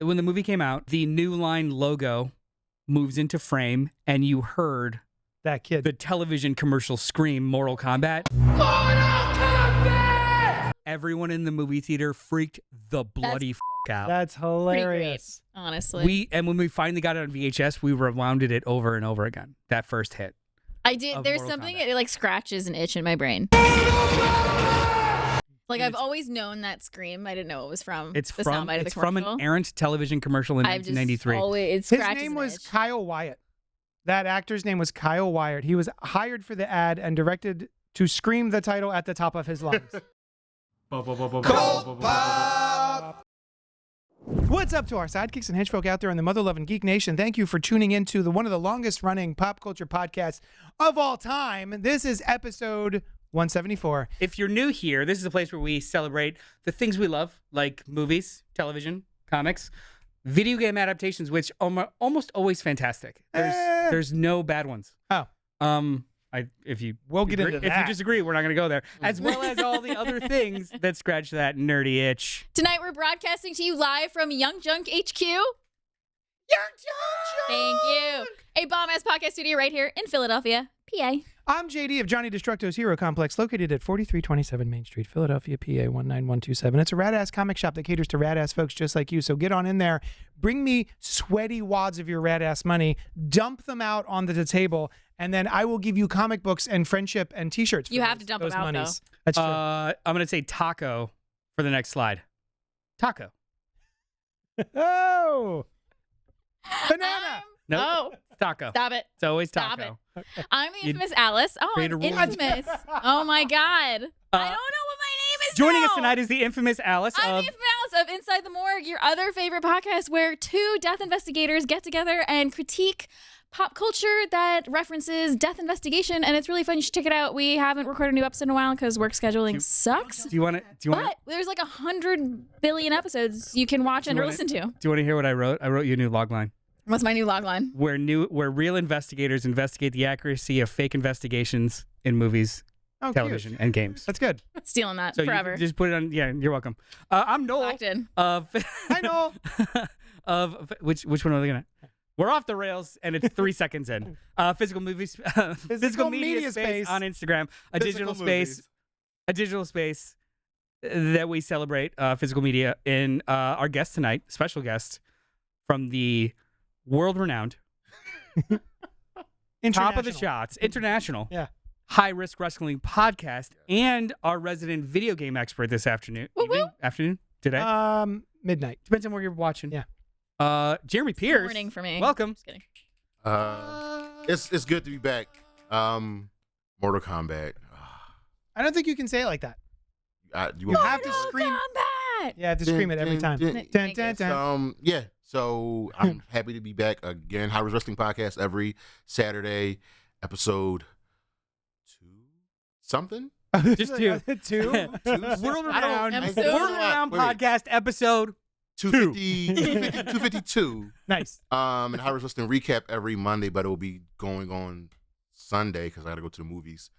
when the movie came out, the New Line logo moves into frame, and you heard that kid. the television commercial scream, Mortal Kombat. Mortal Kombat! Everyone in the movie theater freaked the bloody out. That's hilarious. Pretty great, honestly. And when we finally got it on VHS, we rewounded it over and over again. That first hit. I did. There's Mortal something Kombat. it like scratches an itch in my brain. Like I've always known that scream. I didn't know it was from It's the from soundbite of the it's from an commercial. errant television commercial in I've just 1993. always, it His scratches name an was itch. Kyle Wyatt. That actor's name was Kyle Wyatt. He was hired for the ad and directed to scream the title at the top of his lungs. What's up to our sidekicks and henchfolk out there in the mother-loving geek nation? Thank you for tuning in to one of the longest-running pop culture podcasts of all time. This is episode 174. If you're new here, this is a place where we celebrate the things we love, like movies, television, comics, video game adaptations, which are almost always fantastic. There's no bad ones. Oh. If you We'll get agree, into if that. you disagree, we're not going to go there. As well as all the other things that scratch that nerdy itch. Tonight we're broadcasting to you live from Yunkjunk HQ. Yunkjunk! Thank you. A bomb-ass podcast studio right here in Philadelphia, PA. I'm JD of Johnny Destructo's Hero Complex, located at 4327 Main Street, Philadelphia, PA 19127. It's a rad-ass comic shop that caters to rad-ass folks just like you. So get on in there, bring me sweaty wads of your rad-ass money, dump them out onto the table, and then I will give you comic books and friendship and T-shirts. For You have to dump those them out, monies. That's true. I'm going to say taco for the next slide. Taco. Oh! Banana! Nope. Oh, Taco. stop it. It's always Stop taco. I'm the infamous Alice. Oh, create a I'm rule. infamous. Oh, my God. I don't know what my name is Joining now. us tonight is the infamous Alice I'm of the infamous Alice of Inside the Morgue, your other favorite podcast where two death investigators get together and critique pop culture that references death investigation, and it's really fun. You should check it out. We haven't recorded a new episode in a while because work scheduling sucks. Do you want to? But there's like 100 billion episodes you can watch and or listen to. Do you want to hear what I wrote? I wrote you a new logline. What's my new logline? Where real investigators investigate the accuracy of fake investigations in movies, Oh, television, cute. and games. That's good. Stealing that So forever. you just put it on. Yeah, you're welcome. I'm Noel. Locked in. I know. Of which one are we looking at? We're off the rails, and it's 3 seconds in. Physical movies, physical media space on Instagram, a digital space that we celebrate physical media. In our guest tonight, special guest from the world-renowned, top of the shots, international, Yeah. high-risk wrestling podcast, and our resident video game expert this afternoon. Afternoon today. Midnight. Depends on where you're watching. Yeah. Jeremy Pierce. Morning for me. Welcome. Just kidding. It's good to be back. Mortal Kombat. I don't think you can say it like that. You have to scream. Kombat! You have to scream it every time. Thank Dun, you. dun, dun. Yeah. So I'm happy to be back again. High Risk Wrestling Podcast every Saturday, episode 2 something. Just two. Two? World-renowned Episode? podcast episode 252. Nice. And High Risk Wrestling recap every Monday, but it will be going on Sunday because I got to go to the movies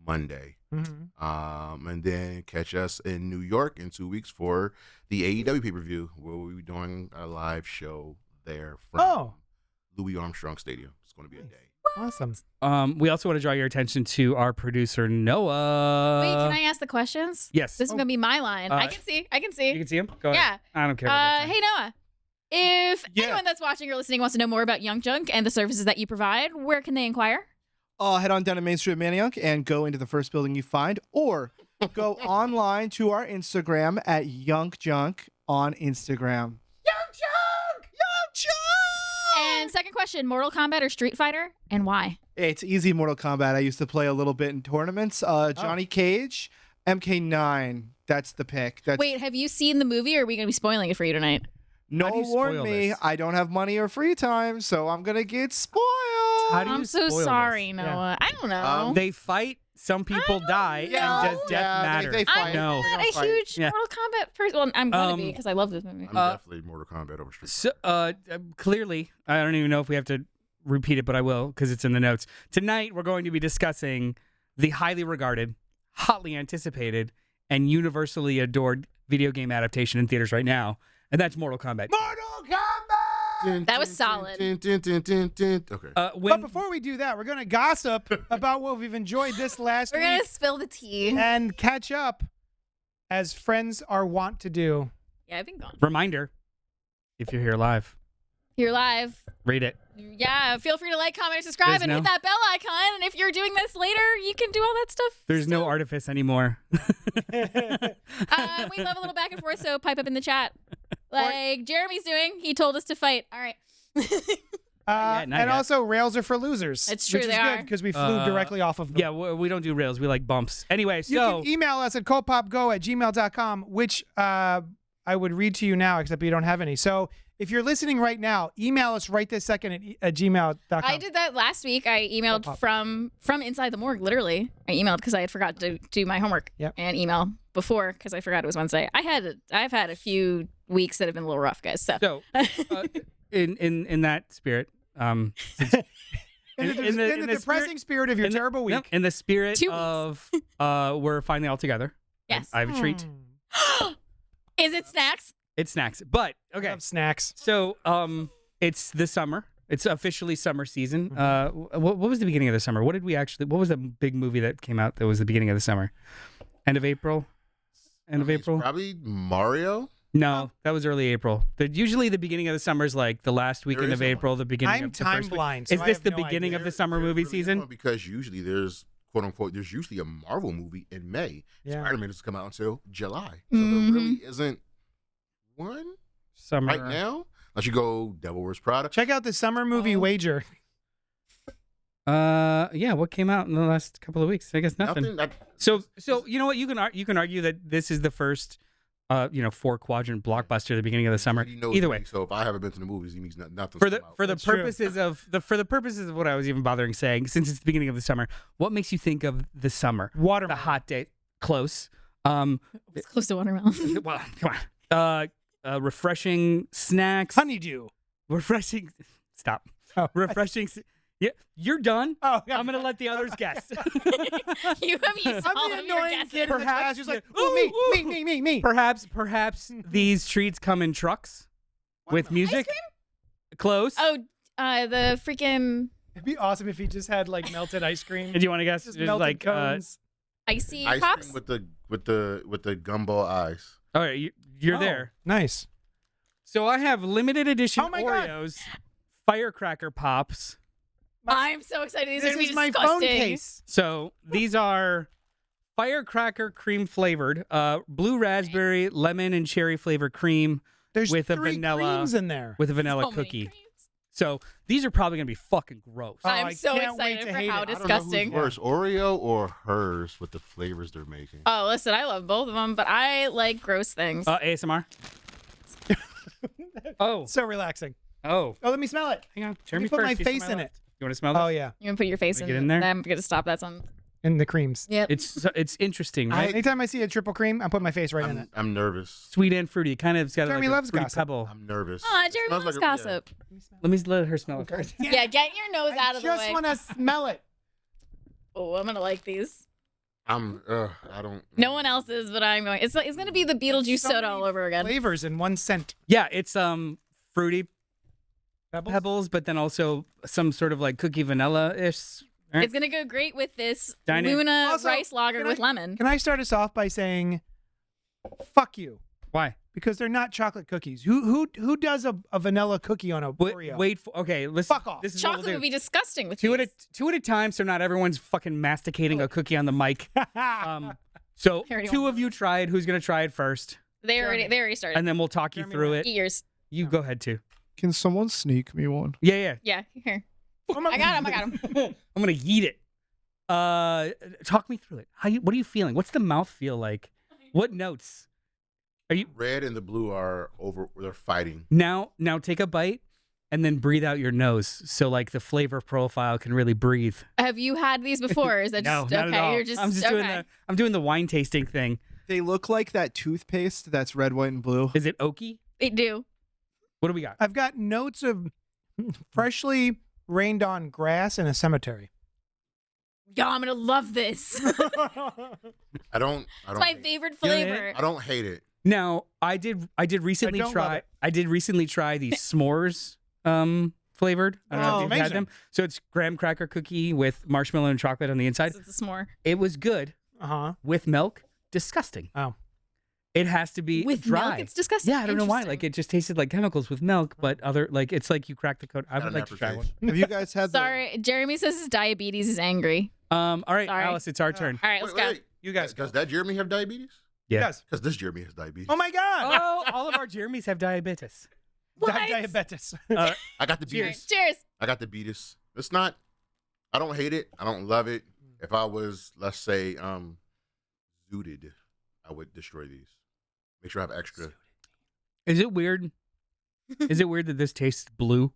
Monday. Mm-hmm. And then catch us in New York in 2 weeks for the AEW pay-per-view, where we'll be doing a live show there from Louis Armstrong Stadium. It's going to be a day. Awesome. We also want to draw your attention to our producer, Noah. Wait, can I ask the questions? Yes. This is going to be my line. I can see. You can see him? Go ahead. Yeah. I don't care. About that Hey, Noah. If anyone that's watching or listening wants to know more about Yunkjunk and the services that you provide, where can they inquire? Head on down to Main Street of Manayunk and go into the first building you find, or go online to our Instagram at Yunkjunk on Instagram. And second question, Mortal Kombat or Street Fighter, and why? It's easy Mortal Kombat. I used to play a little bit in tournaments. Johnny Cage, MK9. That's the pick. Wait, have you seen the movie, or are we going to be spoiling it for you tonight? How do Noah you warned spoil me this? I don't have money or free time, so I'm going to get spoiled. How do you I'm so spoil sorry, this? Noah. I don't know. They fight, some people die, and does death matter? they fight. I'm No. not They a fight. huge Yeah. Mortal Kombat person. Well, I'm going to be because I love this movie. I'm definitely Mortal Kombat over Street. So, clearly, I don't even know if we have to repeat it, but I will because it's in the notes. Tonight, we're going to be discussing the highly regarded, hotly anticipated, and universally adored video game adaptation in theaters right now, and that's Mortal Kombat. Mortal Kombat! That was solid. Okay. But before we do that, we're going to gossip about what we've enjoyed this last We're week gonna spill the tea. and catch up as friends are wont to do. Yeah, I've been gone. Reminder: if you're here live, You're live. read it. Yeah, feel free to like, comment, and subscribe, There's and no- hit that bell icon. And if you're doing this later, you can do all that stuff. There's no artifice anymore. We love a little back and forth, so pipe up in the chat. Like Jeremy's doing. He told us to fight. All right. not And yet. also, rails are for losers. It's true, which is they good are. because we flew directly off of them. Yeah, we don't do rails. We like bumps. Anyway, You so can email us at cultpopgo@gmail.com, which I would read to you now, except we don't have any. So if you're listening right now, email us right this second at gmail.com. I did that last week. I emailed from inside the morgue. Literally, I emailed because I had forgot to do my homework and email before because I forgot it was Wednesday. I've had a few weeks that have been a little rough, guys. So in that spirit, in the depressing spirit of your terrible week. in the spirit 2 weeks. of we're finally all together. Yes. I have a treat. Is it snacks? It's snacks, but I okay. love snacks. So it's the summer. It's officially summer season. What was the beginning of the summer? What was the big movie that came out that was the beginning of the summer? End of April. Probably Mario. No, that was early April. Usually the beginning of the summer is like the last weekend of isn't April, the beginning I'm of the time first week. blind, so Is I this have the no beginning idea. of the summer movie season? Because usually there's quote unquote there's usually a Marvel movie in May. Yeah. Spider-Man doesn't come out until July, so there really isn't one Summer. right now. Unless you go Devil Wears Prada. Check out the summer movie wager. Yeah, what came out in the last couple of weeks? I guess nothing. So you know what? You can argue that this is the first 4-quadrant blockbuster at the beginning of the summer. Either way, So if I haven't been to the movies, it means nothing. for the That's true. purposes of what I was even bothering saying, since it's the beginning of the summer, what makes you think of the summer? The Watermelon. hot date. Close. It's close to watermelon. Well, come on. Refreshing snacks. Honeydew. Refreshing. Stop. Oh. Refreshing. Yeah, you're done. Oh, yeah. I'm gonna let the others guess. You have used I'm all the of your annoying guesses. kid in the Perhaps- class who's like, yeah. ooh, me. Perhaps these treats come in trucks with music. Close. Oh, the freaking It'd be awesome if he just had like melted ice cream. Do you want to guess? Just Just melted like cones. icy Ice pops. cream with the gumball eyes. all right, you're Oh, there. Nice. So I have limited edition Oh my God. Oreos, firecracker pops. I'm so excited. These are This gonna be is my disgusting. phone case. So these are firecracker cream flavored, blue raspberry, lemon, and cherry flavored cream There's with a 3 vanilla creams in there. with a vanilla So many cookie. creams. So these are probably gonna be fucking gross. Oh, I'm I so can't wait excited to for hate how it. I don't know disgusting. Worse, Oreo or hers with the flavors they're making. Oh, listen, I love both of them, but I like gross things. ASMR. Oh, So relaxing. oh. Oh, let me smell it. Hang on. Let Jeremy me put my first. You face smell in it. You want to smell this? Oh yeah, You gonna put your face Can in, we get in there? I'm gonna stop. That's on. and the creams. Yep. It's interesting, right? Anytime I see a triple cream, I put my face right in it. I'm nervous. Sweet and fruity. It kind of got Jeremy like a loves fruity gossip. pebble. I'm nervous. Aw, Jeremy Smells loves like a- yeah. gossip. Let her smell it first. Yeah, get your nose out of the Just way. want to smell it. Oh, I'm gonna like these. I don't. No one else is, but I'm going. It's gonna be the Beetlejuice So soda many all over again. Flavors in 1 cent. Yeah, it's fruity Pebbles? pebbles, but then also some sort of like cookie vanilla ish. It's gonna go great with this Dine-in. Luna Also, rice lager can with I- lemon. Can I start us off by saying, "Fuck you," Why? because they're not chocolate cookies. Who does a vanilla cookie on a Oreo? Wait for okay. Listen. Fuck off. This is what Chocolate we'll would do. be disgusting with two these. at a time, so not everyone's fucking masticating a cookie on the mic. So I already two want of you try it. Who's gonna try it first? They already started. And then we'll talk you Jeremy through went. it. Eat yours. You go ahead too. Can someone sneak me one? Yeah. Yeah, here. Oh my I got him. I got him. I'm gonna eat it. Talk me through it. What are you feeling? What's the mouth feel like? What notes? Are you Red and the blue are over. They're fighting. now take a bite and then breathe out your nose so like the flavor profile can really breathe. Have you had these before? Or is that No, just not okay? at all. You're just I'm just okay. doing the wine tasting thing. They look like that toothpaste that's red, white, and blue. Is it oaky? They do. What do we got? I've got notes of freshly rained on grass in a cemetery. Yeah, I'm gonna love this. It's I don't. my hate it. favorite You know what I mean? flavor. I don't hate it. Now, I did recently don't love it. I did recently try the s'mores flavored. I don't know if you've had amazing. them. So it's graham cracker cookie with marshmallow and chocolate on the inside. It's a s'more. It was good With milk. Disgusting. Oh. It has to be With dry. milk, it's disgusting. Yeah, I don't know why. Interesting. Like it just tasted like chemicals with milk, but it's like you crack the code. I would like to try one. Have you guys had the Sorry, Jeremy says his diabetes is angry. All right, Sorry. Alice, it's our turn. All right, let's go. You guys Does that Jeremy have diabetes? Yeah. Yes. Because this Jeremy has diabetes. Oh my God. Oh, all of our Jeremys have diabetes. What? Diabetes. I got the beatus. Cheers. I got the beatus. It's not. I don't hate it. I don't love it. If I was, let's say, zooted, I would destroy these. Make sure I have extra. Is it weird? Is it weird that this tastes blue?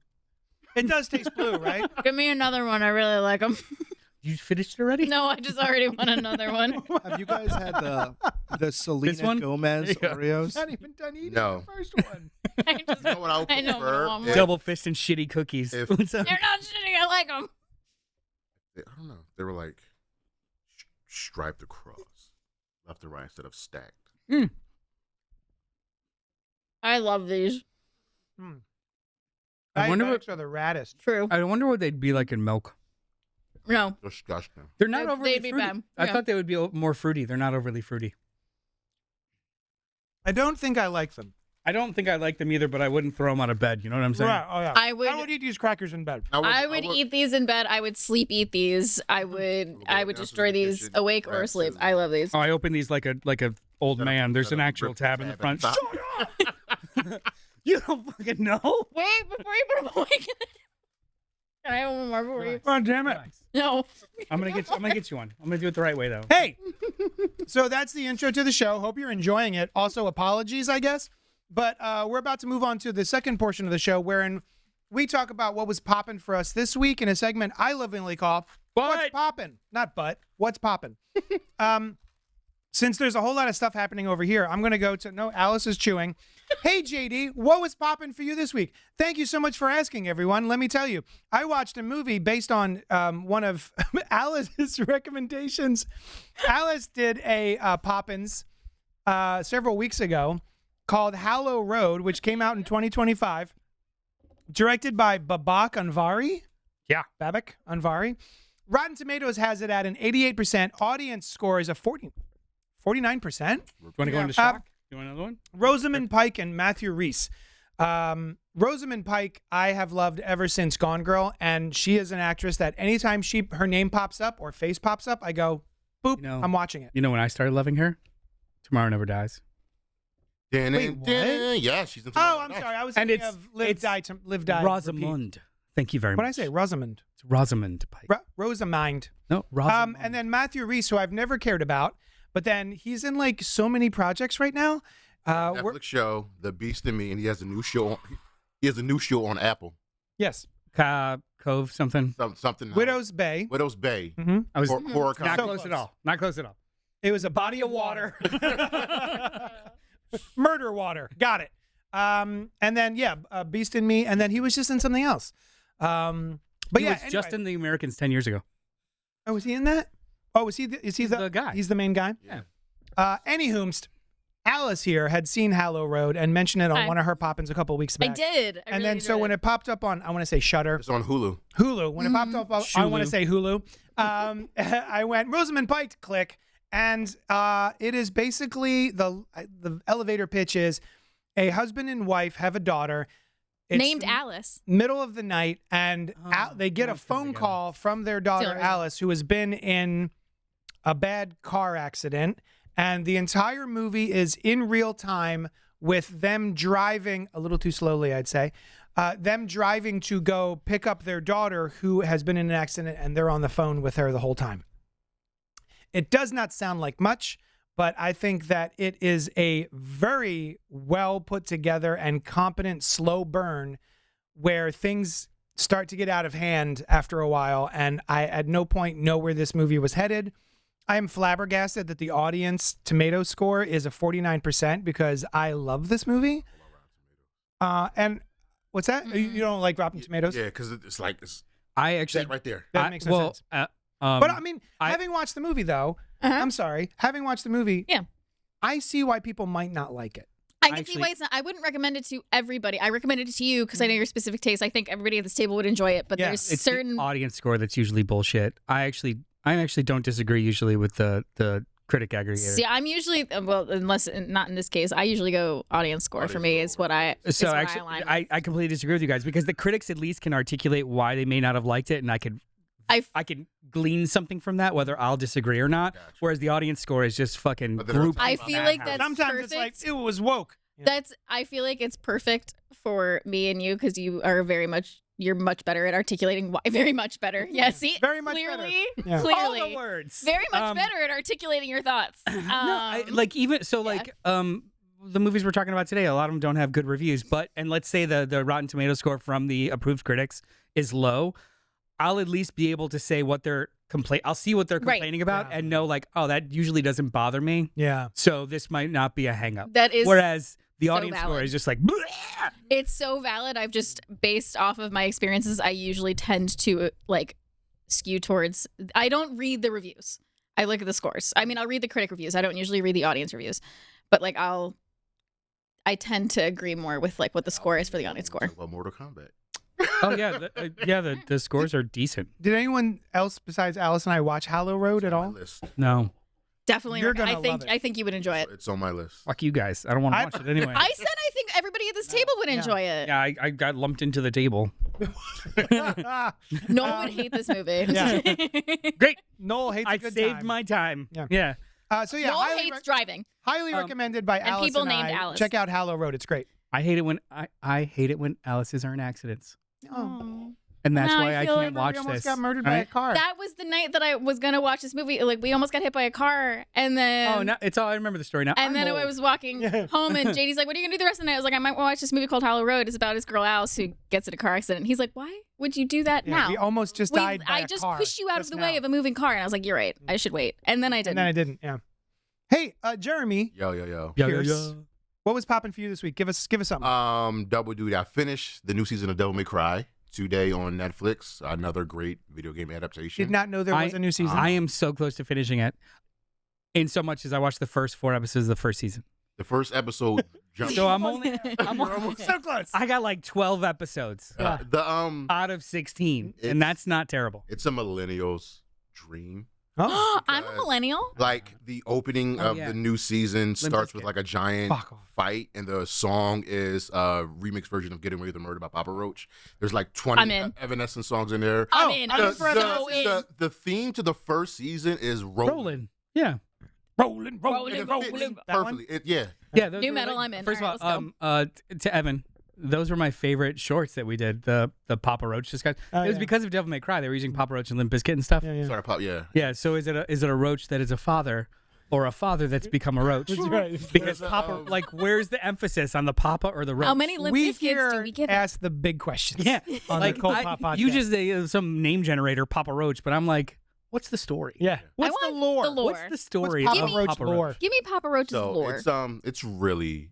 It does taste blue, right? Give me another one. I really like them. You finished it already? No, I just already want another one. Have you guys had the Selena one? Gomez Yeah. Oreos? Not even done eating No. the first one. I just, You know what I would I know, prefer? Mom. If- Double fist and shitty cookies. If- What's up? they're not shitty. I like them. I don't know. They were like striped across, left and right instead of stacked. I love these. I wonder what- Diabetics are the raddest. True. I wonder what they'd be like in milk. No. Disgusting. They're not They'd overly be fruity. bad. I Yeah. thought they would be more fruity. They're not overly fruity. I don't think I like them. I don't think I like them either, but I wouldn't throw them out of bed. You know what I'm saying? Right. Oh yeah. I would- I would eat these crackers in bed. I would eat these in bed. I would sleep eat these. I would destroy these awake or asleep. I love these. Oh, I open these like a old Shut up, man. There's shut an up, actual rip tab the in the tab front. and Shut up! You don't fucking know. Wait, before you put them away. Can I have one more before you? Oh damn it. No. I'm gonna get you one. I'm gonna do it the right way though. Hey, so that's the intro to the show. Hope you're enjoying it. Also, apologies, I guess. But we're about to move on to the second portion of the show, wherein we talk about what was popping for us this week in a segment I lovingly call "What's Poppin'?" Not but, what's poppin'? Since there's a whole lot of stuff happening over here, I'm going to go to, no, Alice is chewing. Hey, JD, what was poppin' for you this week? Thank you so much for asking, everyone. Let me tell you, I watched a movie based on one of Alice's recommendations. Alice did a Poppins several weeks ago called Hallow Road, which came out in 2025, directed by Babak Anvari. Yeah. Babak Anvari. Rotten Tomatoes has it at an 88%. Audience score is a 49%. You want to go into shock? You want another one? Rosamund Pike and Matthew Rhys. Rosamund Pike, I have loved ever since Gone Girl, and she is an actress that anytime her name pops up or face pops up, I go, boop, You know- I'm watching it. You know when I started loving her? Tomorrow Never Dies. Wait, what? Yeah, she's in. Oh, I'm sorry. I was And thinking it's- of Live, Die, Repeat. Rosamund. Thank you very What much. did I say? Rosamund. It's Rosamund Pike. Rosamund. No, Rosamund. And then Matthew Rhys, who I've never cared about, but then he's in like so many projects right now. Netflix show The Beast in Me, and he has a new show. He has a new show on Apple. Yes. Cove something. Something. Widow's Bay. Widow's Bay. Mm-hmm. I was Horror not comedy. So close close. at all. Not close at all. It was a body of water. Murder water. Got it. And then, Beast in Me. And then he was just in something else. But He yeah, was just in The Americans 10 years ago. Oh, was he in that? Oh, is he the guy. He's the main guy? Yeah. Anywhomst, Alice here had seen Hallow Road and mentioned it on Hi. one of her pop-ins a couple weeks back. I did. I And really then so enjoyed when it popped up on, I want to say Shudder. It's on Hulu. Hulu. When it popped up, I want to Shulu. say Hulu. I went Rosamund Pike, click, and it is basically the elevator pitch is a husband and wife have a daughter. It's named Alice. middle of the night, and they get a those come phone together. call from their daughter reason. Alice, who has been in a bad car accident, and the entire movie is in real time with them driving a little too slowly, I'd say. Them driving to go pick up their daughter who has been in an accident, and they're on the phone with her the whole time. It does not sound like much, but I think that it is a very well put together and competent slow burn where things start to get out of hand after a while, and I at no point know where this movie was headed. I am flabbergasted that the audience tomato score is a 49% because I love this movie. And what's that? You don't like Rotten Tomatoes? Yeah, because it's like it's I actually that right there. That makes no sense. But But I mean, having watched the movie though, I'm sorry, having watched the movie, Yeah. I see why people might not like it. I can see Actually- why it's not. I wouldn't recommend it to everybody. I recommended it to you because I know your specific taste. I think everybody at this table would enjoy it, but Yeah, there's It's certain. the audience score that's usually bullshit. I actually don't disagree usually with the critic aggregator. See, I'm usually unless not in this case. I usually go audience score for me. Is what I. is So what actually, I align I completely disagree with you guys because the critics at least can articulate why they may not have liked it, and I can glean something from that, whether I'll disagree or not. Gotcha. Whereas the audience score is just fucking But they're group. I talking feel about like that that's Sometimes perfect. it's like, it was woke. Yeah. That's. I feel like it's perfect for me and you because you are very much. You're much better at articulating why. Very much better. Yeah. See. Very much better. clearly, Yeah. all Clearly. the words. Very much Um, better at articulating your thoughts. like even so, like the movies we're talking about today, a lot of them don't have good reviews. But and let's say the Rotten Tomato score from the approved critics is low, I'll at least be able to say what they're I'll see what they're Right. complaining about Yeah. and know like, oh, that usually doesn't bother me. Yeah. So this might not be a hang up. That is. Whereas the so audience score valid. is just like, "Bleh!" It's so valid. I've just based off of my experiences, I usually tend to like skew towards. I don't read the reviews. I look at the scores. I mean, I'll read the critic reviews. I don't usually read the audience reviews, but like I tend to agree more with like what the score is for the audience score. Talk about Mortal Kombat. oh yeah, the scores are decent. Did anyone else besides Alice and I watch Hollow Road at On my all? list. No, Definitely, You're gonna love it. I think you would enjoy it. It's on my list. fuck you guys. I don't want to I- watch it anyway. I said I think everybody at this table would Yeah. enjoy it. yeah, I got lumped into the table. No one would hate this movie. Yeah. Great. Noel hates I a good saved time. my time. Yeah. Yeah. So yeah, Noel highly, hates driving. highly recommended by and Alice people and named I. Alice. Check out Hollow Road. It's great. I hate it when I hate it when Alice's are in accidents, Oh. and that's Now why I feel can't like watch We almost this. got murdered by a right? car. That was the night that I was gonna watch this movie. Like we almost got hit by a car, and then Oh, no, it's all I remember the story now. and I'm then I old. was walking Yeah. home, and JD's like, "What are you gonna do the rest of the night?" I was like, "I might watch this movie called Hollow Road. It's about his girl Alice who gets in a car accident." He's like, "Why would you do that Yeah, now?" we almost just Wait, died by I a just car pushed you out of just the now. way of a moving car, and I was like, "You're right. I should wait." And then I And didn't. then I didn't. Yeah. Hey, Jeremy, Yo. Yo, yo, Pierce. yo. what was popping for you this week? Give us something. Double duty. I finished the new season of Devil May Cry today on Netflix. Another great video game adaptation. Did not know there was a new season. I am so close to finishing it, in so much as I watched the first 4 episodes of the first season. The first episode jumped. So I'm only so close. I got like 12 episodes the out of 16, It's- and that's not terrible. It's a millennial's dream. Oh, I'm a because- millennial. Like the opening Oh, of yeah. the new season starts with Bizkit. like a giant Fuck off. fight, and the song is a remix version of "Getting Away with the Murder" by Papa Roach. There's like 20 I'm in. Evanescence songs in there. I'm Oh, in. I'm I'm in for it. so in. the theme to the first season is Rolling. Yeah. Rolling, Rolling, And it rolling. fits That one? perfectly. Yeah. Yeah, those New were, metal, like- I'm in. First All of right, all, to Evan, those were my favorite shorts that we did. The Papa Roach discussion. Oh, It was yeah. because of Devil May Cry. They were using Papa Roach and Limp Bizkit and stuff. Yeah, yeah. Sorry, Pop. Yeah. Yeah, so is it a roach that is a father, or a father that's become a roach? That's right. Because There's a, Papa, like, where's the emphasis on the Papa or the roach? How many Limp We Bizkits do here we give? ask the big questions. Yeah, on like the CultPOP podcast. you just some name generator Papa Roach, but I'm like, what's the story? yeah. What's I the want lore? the lore. What's the story What's of Papa Roach Papa lore? Roach? Give me Papa Roach's So lore. it's really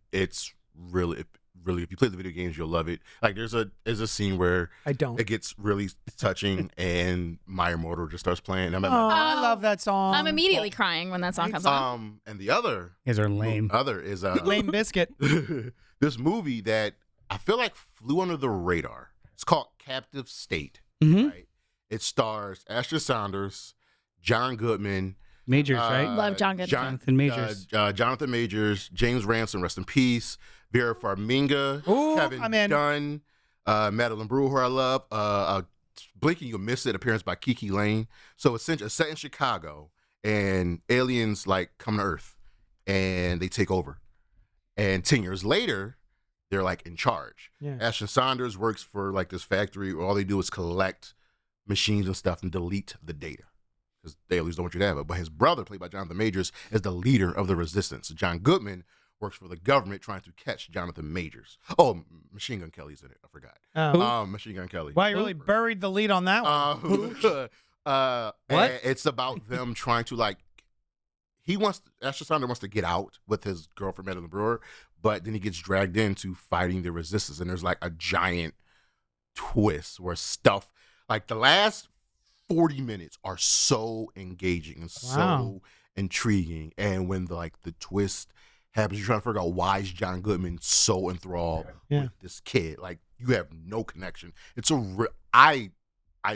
if you play the video games, you'll love it. Like there's a scene where I don't. it gets really touching, and My Immortal just starts playing. I'm Oh, at my I love that song. I'm immediately crying when that song comes on. and the other You guys are lame. is Lame Biscuit. this movie that I feel like flew under the radar. It's called Captive State. Mm-hmm. Right? It stars Ashley Saunders, John Goodman, Majors, right? Love John Goodman. Jonathan Majors. Jonathan Majors, James Ransom, rest in peace, Vera Farmiga, Ooh, Kevin I'm in. Dunn, Madeline Brewer, who I love, blinking you'll miss it, appearance by Kiki Lane. So essentially, it's set in Chicago, and aliens like come to Earth, and they take over. And 10 years later, they're like in charge. Yeah. Ashton Saunders works for like this factory where all they do is collect machines and stuff and delete the data because the aliens don't want you to have it. But his brother, played by Jonathan Majors, is the leader of the resistance. John Goodman works for the government trying to catch Jonathan Majors. Oh, Machine Gun Kelly's in it. I forgot. Oh. Machine Gun Kelly. Wow, you really buried the lead on that one. What? What? It's about them trying to like. Ashley Saunders wants to get out with his girlfriend Madeline Brewer, but then he gets dragged into fighting the resistance, and there's like a giant twist where stuff like the last 40 minutes are so engaging and so Wow. intriguing, and when the twist happens. You're trying to figure out why is John Goodman so enthralled with this kid. Like, you have no connection. It's I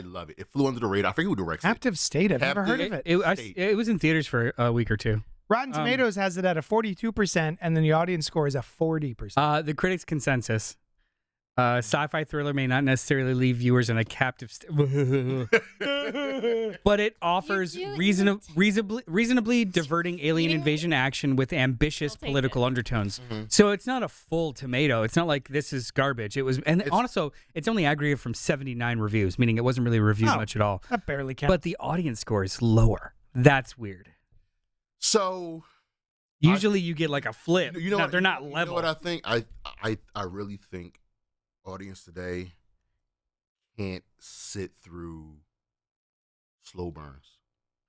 love it. It flew under the radar. I forget who directs it. Captive State. I've never heard of it. It was in theaters for a week or two. Rotten Tomatoes has it at a 42%, and then the audience score is a 40%. The critics' consensus. Sci-fi thriller may not necessarily leave viewers in a captive state, but it offers reasonably diverting alien invasion action with ambitious political undertones. So it's not a full tomato. It's not like this is garbage. It was, and also it's only aggregated from 79 reviews, meaning it wasn't really reviewed much at all. That barely counts. But the audience score is lower. That's weird. So usually you get like a flip. You know what, they're not level. You know what I think? I really think audience today can't sit through slow burns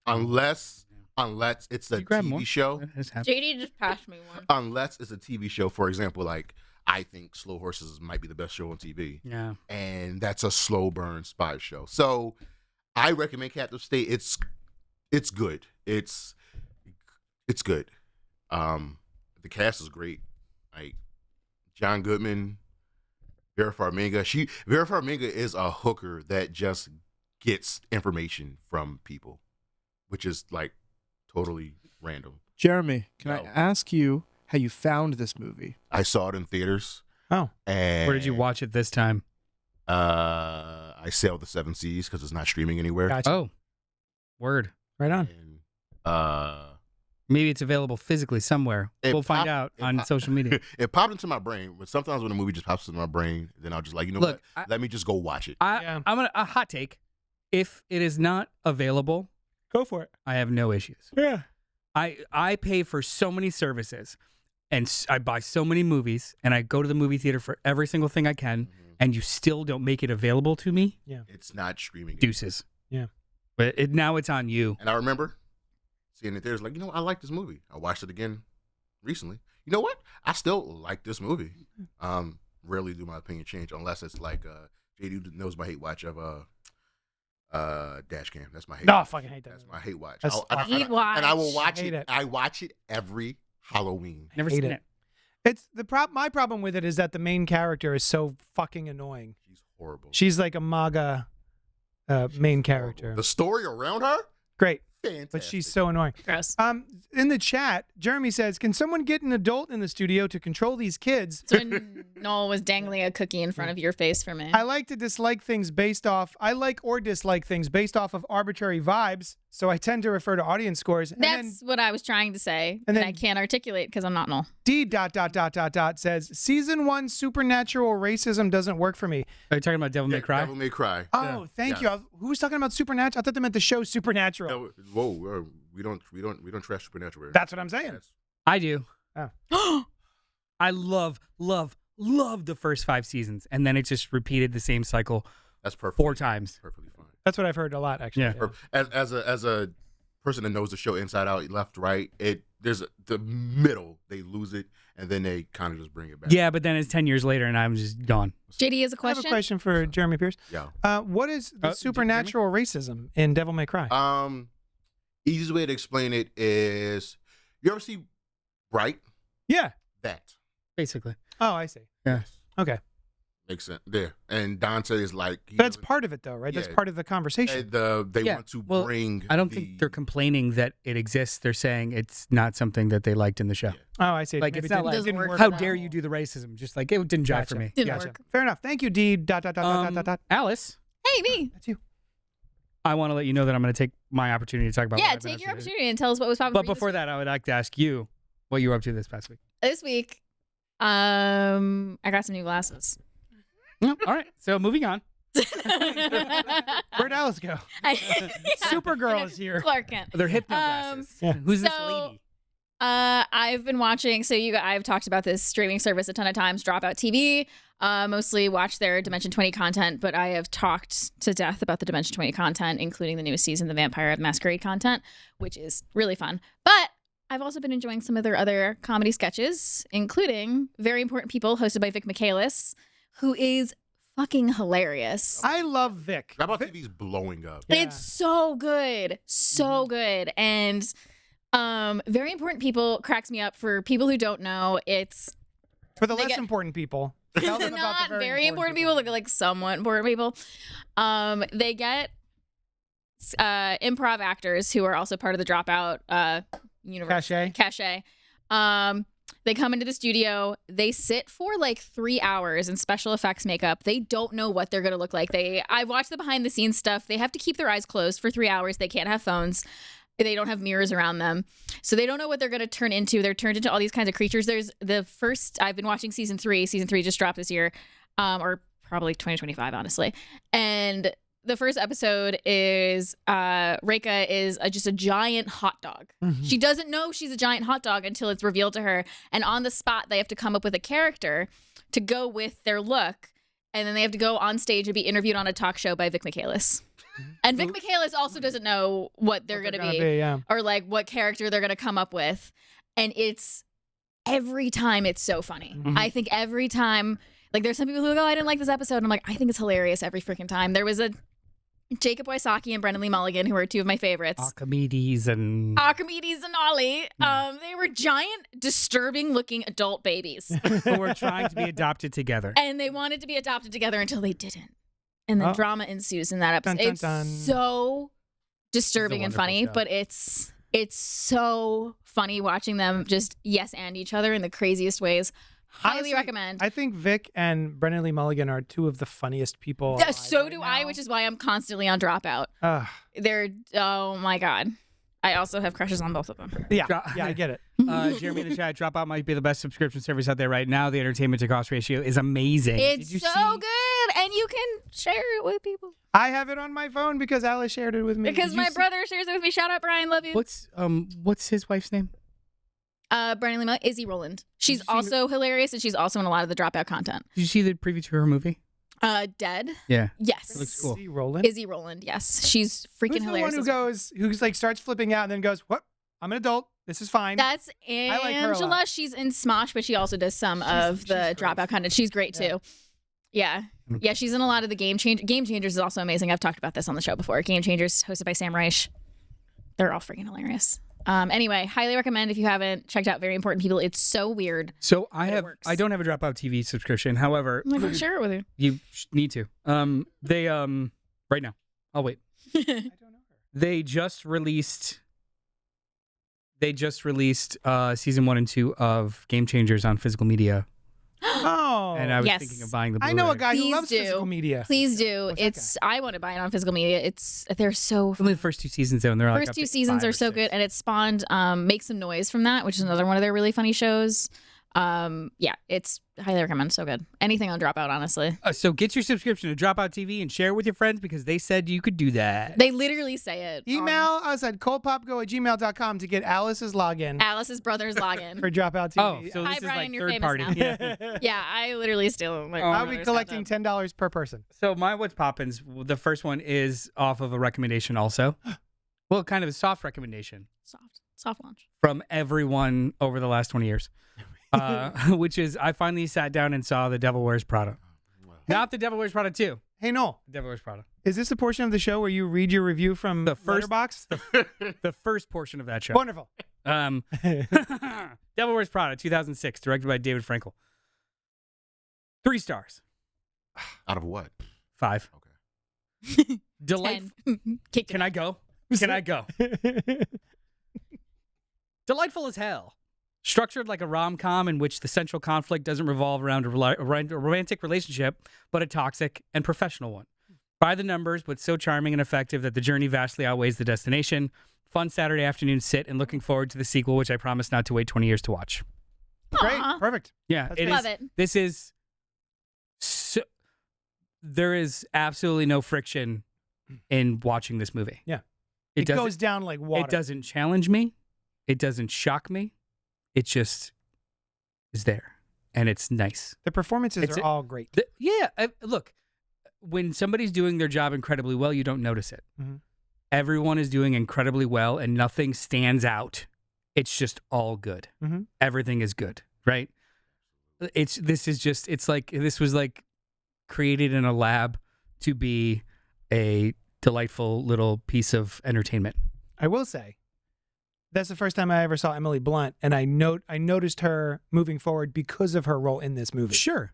unless it's a TV show. JD just passed me one. Unless it's a TV show, for example, like I think Slow Horses might be the best show on TV. Yeah, and that's a slow burn spy show. So I recommend Captive State. It's good. It's good. The cast is great. Like John Goodman. Vera Farmiga is a hooker that just gets information from people, which is like totally random. Jeremy, can I ask you how you found this movie? I saw it in theaters. Oh. And where did you watch it this time? I sailed the 7 seas because it's not streaming anywhere. Gotcha. Oh, word. Right on. And, maybe it's available physically somewhere. We'll find out on social media. It popped into my brain, but sometimes when a movie just pops into my brain, then I'll just like, Look, what? Let me just go watch it. I'm gonna a hot take. If it is not available, go for it. I have no issues. Yeah. I pay for so many services, and I buy so many movies, and I go to the movie theater for every single thing I can, and you still don't make it available to me. Yeah. It's not streaming. Deuces. Yeah. But now it's on you. And I remember seeing it there's like, I like this movie. I watched it again recently. You know what? I still like this movie. Rarely do my opinion change unless it's like JD knows my hate watch of Dash Cam. That's my hate. No, I watch. fucking hate that. That's my hate watch. That's And I will watch hate it. it. I watch it every Halloween. Never hate seen it. It's my problem with it is that the main character is so fucking annoying. She's horrible. She's like a MAGA main character. The story around her? Great. Fantastic. But she's so annoying. Gross. In the chat, Jeremy says, "Can someone get an adult in the studio to control these kids?" So when Noel was dangling a cookie in front of your face for me. I like or dislike things based off of arbitrary vibes, so I tend to refer to audience scores. And That's what I was trying to say, and and then- I can't articulate because I'm not Noel. D ... says, "Season 1 supernatural racism doesn't work for me." Are you talking about Devil May Cry? Devil May Cry. Oh, thank you. Who was talking about supernatural? I thought they meant the show Supernatural. Whoa, we don't trash Supernatural. That's what I'm saying. Yes. I do. Oh. I love the first 5 seasons, and then it just repeated the same cycle That's perfect. 4 times. Perfectly fine. That's what I've heard a lot, actually. Yeah. As a person that knows the show inside out, left, right, the middle they lose it, and then they kind of just bring it back. Yeah, but then it's 10 years later, and I'm just gone. JD has a I have question. a question for Jeremy Pierce. Yeah. What is the supernatural racism in Devil May Cry? Easiest way to explain it is, you ever see Bright? Yeah. That. Basically. Oh, I see. Yeah. Okay. Makes sense. There. And Dante is like... That's part of it, though, right? That's Yeah. part of the conversation. They Yeah, want to well, bring... I don't think they're complaining that it exists. They're saying it's not something that they liked in the show. Yeah. Oh, I see. Like, Maybe it's not it like, didn't Doesn't work. work how for dare them. you do the racism? Just like, it didn't jive Gotcha. for me. Didn't Gotcha. work. Fair enough. Thank you, D... Alice, Hey, me. That's you. I want to let you know that I'm going to take my opportunity to talk about Yeah, what I've been take up your to. opportunity and tell us what was popping. But for you before that, I would like to ask you what you were up to this past week. this week, I got some new glasses. All right. So moving on. Where'd Alice go? Supergirl is here. Clark Kent. They're hypno glasses. Yeah. Who's this So- lady? I've been watching. I've talked about this streaming service a ton of times, Dropout TV. Mostly watch their Dimension 20 content, but I have talked to death about the Dimension 20 content, including the newest season, the Vampire Masquerade content, which is really fun. But I've also been enjoying some of their other comedy sketches, including Very Important People, hosted by Vic Michaelis, who is fucking hilarious. I love Vic. About TV's blowing up. Yeah. It's so good. So good. And Very Important People cracks me up. For people who don't know, it's For the They less get- important people. Tell them about not the very important people, like somewhat important people. They get improv actors who are also part of the Dropout universe. Cachet. They come into the studio. They sit for like 3 hours in special effects makeup. They don't know what they're gonna look like. I've watched the behind the scenes stuff. They have to keep their eyes closed for 3 hours. They can't have phones. They don't have mirrors around them. So they don't know what they're going to turn into. They're turned into all these kinds of creatures. There's I've been watching season 3. Season 3 just dropped this year, or probably 2025, honestly. And the first episode is Reika is just a giant hot dog. Mm-hmm. She doesn't know she's a giant hot dog until it's revealed to her. And on the spot, they have to come up with a character to go with their look. And then they have to go on stage and be interviewed on a talk show by Vic Michaelis. And Vic Michaelis also doesn't know what they're going to be, yeah. or like what character they're going to come up with. And it's every time it's so funny. Mm-hmm. I think every time, like there's some people who go, I didn't like this episode. And I'm like, I think it's hilarious every freaking time. There was a Jacob Wysocki and Brendan Lee Mulligan, who are two of my favorites. Archimedes and Ollie. They were giant, disturbing looking adult babies. who were trying to be adopted together. And they wanted to be adopted together until they didn't. And then drama ensues in that episode. Dun, dun, dun. It's so disturbing and funny, show. but it's so funny watching them just yes and each other in the craziest ways. Highly Honestly, recommend. I think Vic and Brendan Lee Mulligan are two of the funniest people. Yeah, alive so right do now. I, which is why I'm constantly on Dropout. They're oh my god. I also have crushes on both of them. Yeah, Dro- yeah, I get it. Jeremy in the chat, Dropout might be the best subscription service out there right now. The entertainment to cost ratio is amazing. It's Did you so see- good, and you can share it with people. I have it on my phone because Alice shared it with me. Because Did you my see- brother shares it with me. Shout out Brian, love you. What's his wife's name? Brandon Lee Mulligan, Izzy Rowland. She's Did you see also hilarious, and she's also in a lot of the Dropout content. Did you see the preview to her movie? Dead. Yeah. Yes. It looks cool. Izzy Rowland. Izzy Rowland. Yes, she's freaking Who's the hilarious. one who goes, who's like starts flipping out and then goes, "What? I'm an adult. This is fine." That's I like her a Angela. lot. She's in Smosh, but she also does some of she's the great. Dropout content. She's great too. Yeah. Yeah, she's in a lot of the Game Changers is also amazing. I've talked about this on the show before. Game Changers, hosted by Sam Reich. They're all freaking hilarious. Anyway, highly recommend if you haven't checked out Very Important People. It's so weird. So it works. I don't have a Dropout TV subscription. However, I'm like, share it with you. you need to. They right now. I'll wait. I don't know her. They just released season 1 and 2 of Game Changers on physical media. Oh, And I was Yes. thinking of buying the I know a Blu-ray. guy who Please loves do. physical media. Please do. What's that It's I want to buy it on physical media. They're so Only the first 2 seasons though, and they're like first up 2 to seasons 5 are or so 6. good, and it spawned Make Some Noise from that, which is another one of their really funny shows. Yeah, it's highly recommend. So good. Anything on Dropout, honestly. So get your subscription to Dropout TV and share it with your friends because they said you could do that. They literally say it. Email us at cultpopgo@gmail.com to get Alice's login Alice's brother's login. for Dropout TV. Oh, so Hi, this Brian, is like you're third famous party. now. Yeah. Yeah, I literally still. Like, I'll my be brother's collecting content. $10 per person. So my What's Poppins, the first one is off of a recommendation also. Well, kind of a soft recommendation soft launch. from everyone over the last 20 years. Which is I finally sat down and saw The Devil Wears Prada. Not The Devil Wears Prada 2. Hey, Noel, The Devil Wears Prada. is this a portion of the show where you read your review from The first- Letterboxd? The first portion of that show. Wonderful. Devil Wears Prada, 2006, directed by David Frankel. 3 stars. Out of what? 5. Okay. Delightful. 10. Kicked it. Can I go? Can I go? Delightful as hell. Structured like a rom-com in which the central conflict doesn't revolve around a romantic relationship, but a toxic and professional one. By the numbers, but so charming and effective that the journey vastly outweighs the destination. Fun Saturday afternoon sit and looking forward to the sequel, which I promise not to wait 20 years to watch. Great. Aw. Perfect. Yeah, That's it great. Love is. it. This is so. There is absolutely no friction in watching this movie. Yeah. It It doesn't. goes down like water. It doesn't challenge me. It doesn't shock me. It just is there, and it's nice. The performances It's are a- all great. Look, when somebody's doing their job incredibly well, you don't notice it. Mhm. Everyone is doing incredibly well, and nothing stands out. It's just all good. Mhm. Everything is good, right? This was like created in a lab to be a delightful little piece of entertainment. I will say, That's the first time I ever saw Emily Blunt, and I noticed her moving forward because of her role in this movie. Sure.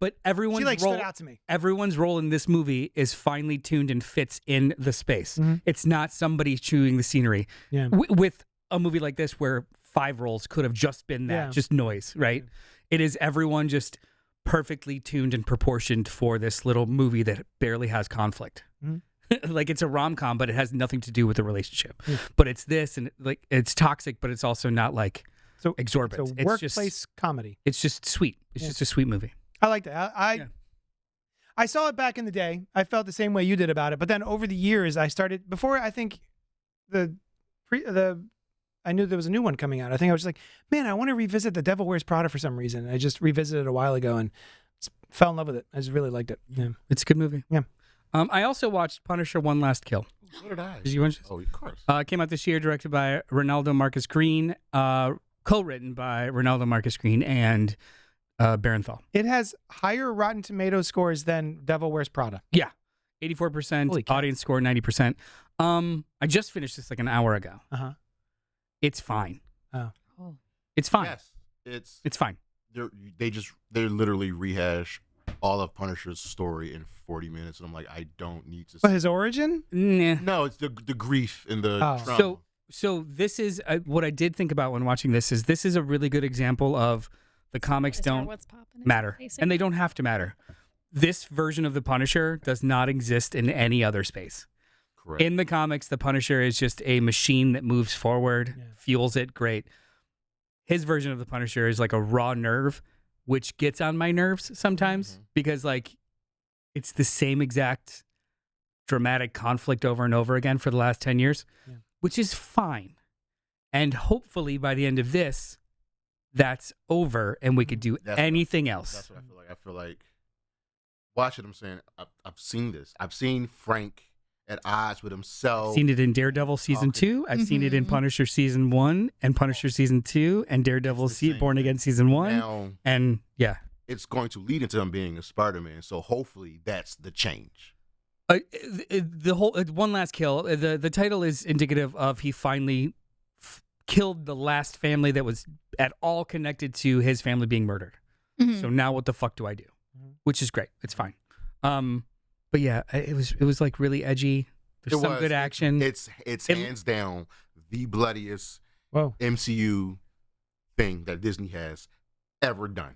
But She everyone's like role, stood out to me. everyone's role in this movie is finely tuned and fits in the space. Mhm. It's not somebody chewing the scenery. Yeah. With a movie like this where 5 roles could have just been that, Yeah. just noise, right? It is everyone just perfectly tuned and proportioned for this little movie that barely has conflict. Mhm. Like it's a rom-com, but it has nothing to do with the relationship. Yeah. But it's this, and like it's toxic, but it's also not like So exorbitant. it's a workplace comedy. It's just sweet. It's Yeah. just a sweet movie. I liked it. Yeah. I saw it back in the day. I felt the same way you did about it. But then over the years, I started before I think I knew there was a new one coming out. I think I was just like, man, I want to revisit The Devil Wears Prada for some reason. I just revisited it a while ago and fell in love with it. I just really liked it. Yeah. It's a good movie. Yeah. I also watched Punisher: One Last Kill. So did I. Did you watch this? Oh, of course. It came out this year, directed by Ronaldo Marcus Green, co-written by Ronaldo Marcus Green and Barenthal. It has higher Rotten Tomatoes scores than Devil Wears Prada. 84%, Holy cow. audience score 90%. I just finished this like an hour ago. Uh-huh. It's fine. Oh. It's fine. Yes, It's fine. they literally rehash all of Punisher's story in 40 minutes, and I'm like, I don't need to. But See. his origin? Nah. No, it's the grief and the Oh. trauma. So this is what I did think about when watching this is a really good example of the comics don't What's poppin'? matter, and they don't have to matter. This version of the Punisher does not exist in any other space. Correct. In the comics, the Punisher is just a machine that moves forward, fuels it, great. His version of the Punisher is like a raw nerve, which gets on my nerves sometimes because like it's the same exact dramatic conflict over and over again for the last 10 years, which is fine. And hopefully by the end of this, that's over and we could do anything else. That's what I feel like. I feel like watching. I'm saying I've seen this. I've seen Frank at odds with himself. I've seen it in Daredevil season 2. I've seen it in Punisher season 1 and Punisher season 2 and Daredevil Born Again season 1. Now, and yeah, it's going to lead into him being a Spider-Man. So hopefully that's the change. The whole One Last Kill. The title is indicative of he finally killed the last family that was at all connected to his family being murdered. So now what the fuck do I do? Which is great. It's fine. But yeah, it was like really edgy. There's some good action. It's hands down the bloodiest MCU thing that Disney has ever done.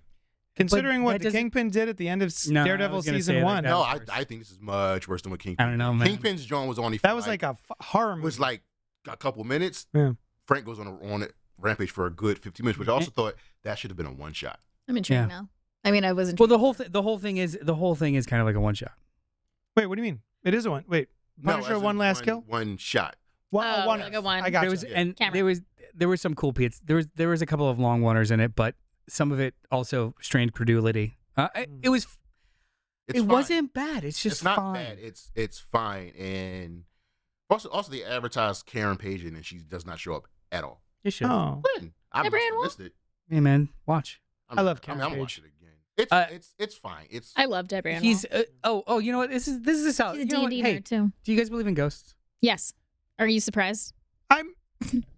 Considering But what that the doesn't- Kingpin did at the end of No, I Daredevil was gonna say season that 1. that No, was I think this is much worse than what Kingpin. I don't know, did. man. Kingpin's John was only That was like a horror movie. was like a couple minutes. Yeah. Frank goes on a rampage for a good 50 minutes, which I also thought that should have been a one shot. I'm intrigued now. I mean, I wasn't. Well, the whole thing is kind of like a one shot. Wait, what do you mean? It is a one. Wait, Punisher as in One Last Kill? One shot. One. like a one. I got There you. was and Camera. there was some cool bits. There was a couple of long oneers in it, but some of it also strained credulity. It Fine. wasn't bad. It's just It's not fine. bad. It's fine. And also they advertised Karen Page in, and she does not show up at all. You should. Oh. When? I Hey, Brand, missed it. Hey man, watch. I love Karen I'm Page. watching it again. It's fine. It's I love Deborah. He's you know what? This is a solid. He's a You know what? D&D Hey, nerd too. do you guys believe in ghosts? Yes. Are you surprised?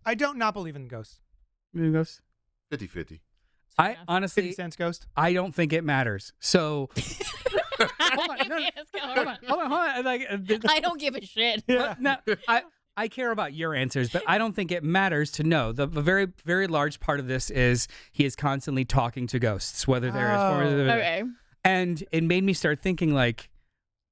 I don't not believe in ghosts. You believe in ghosts? 50-50. I enough. 50 honestly, cents ghost. I don't think it matters. So hold on, hold on. Like, I don't give a shit. no, I care about your answers, but I don't think it matters to know. The very, very large part of this is he is constantly talking to ghosts, whether there is Okay. and it made me start thinking like,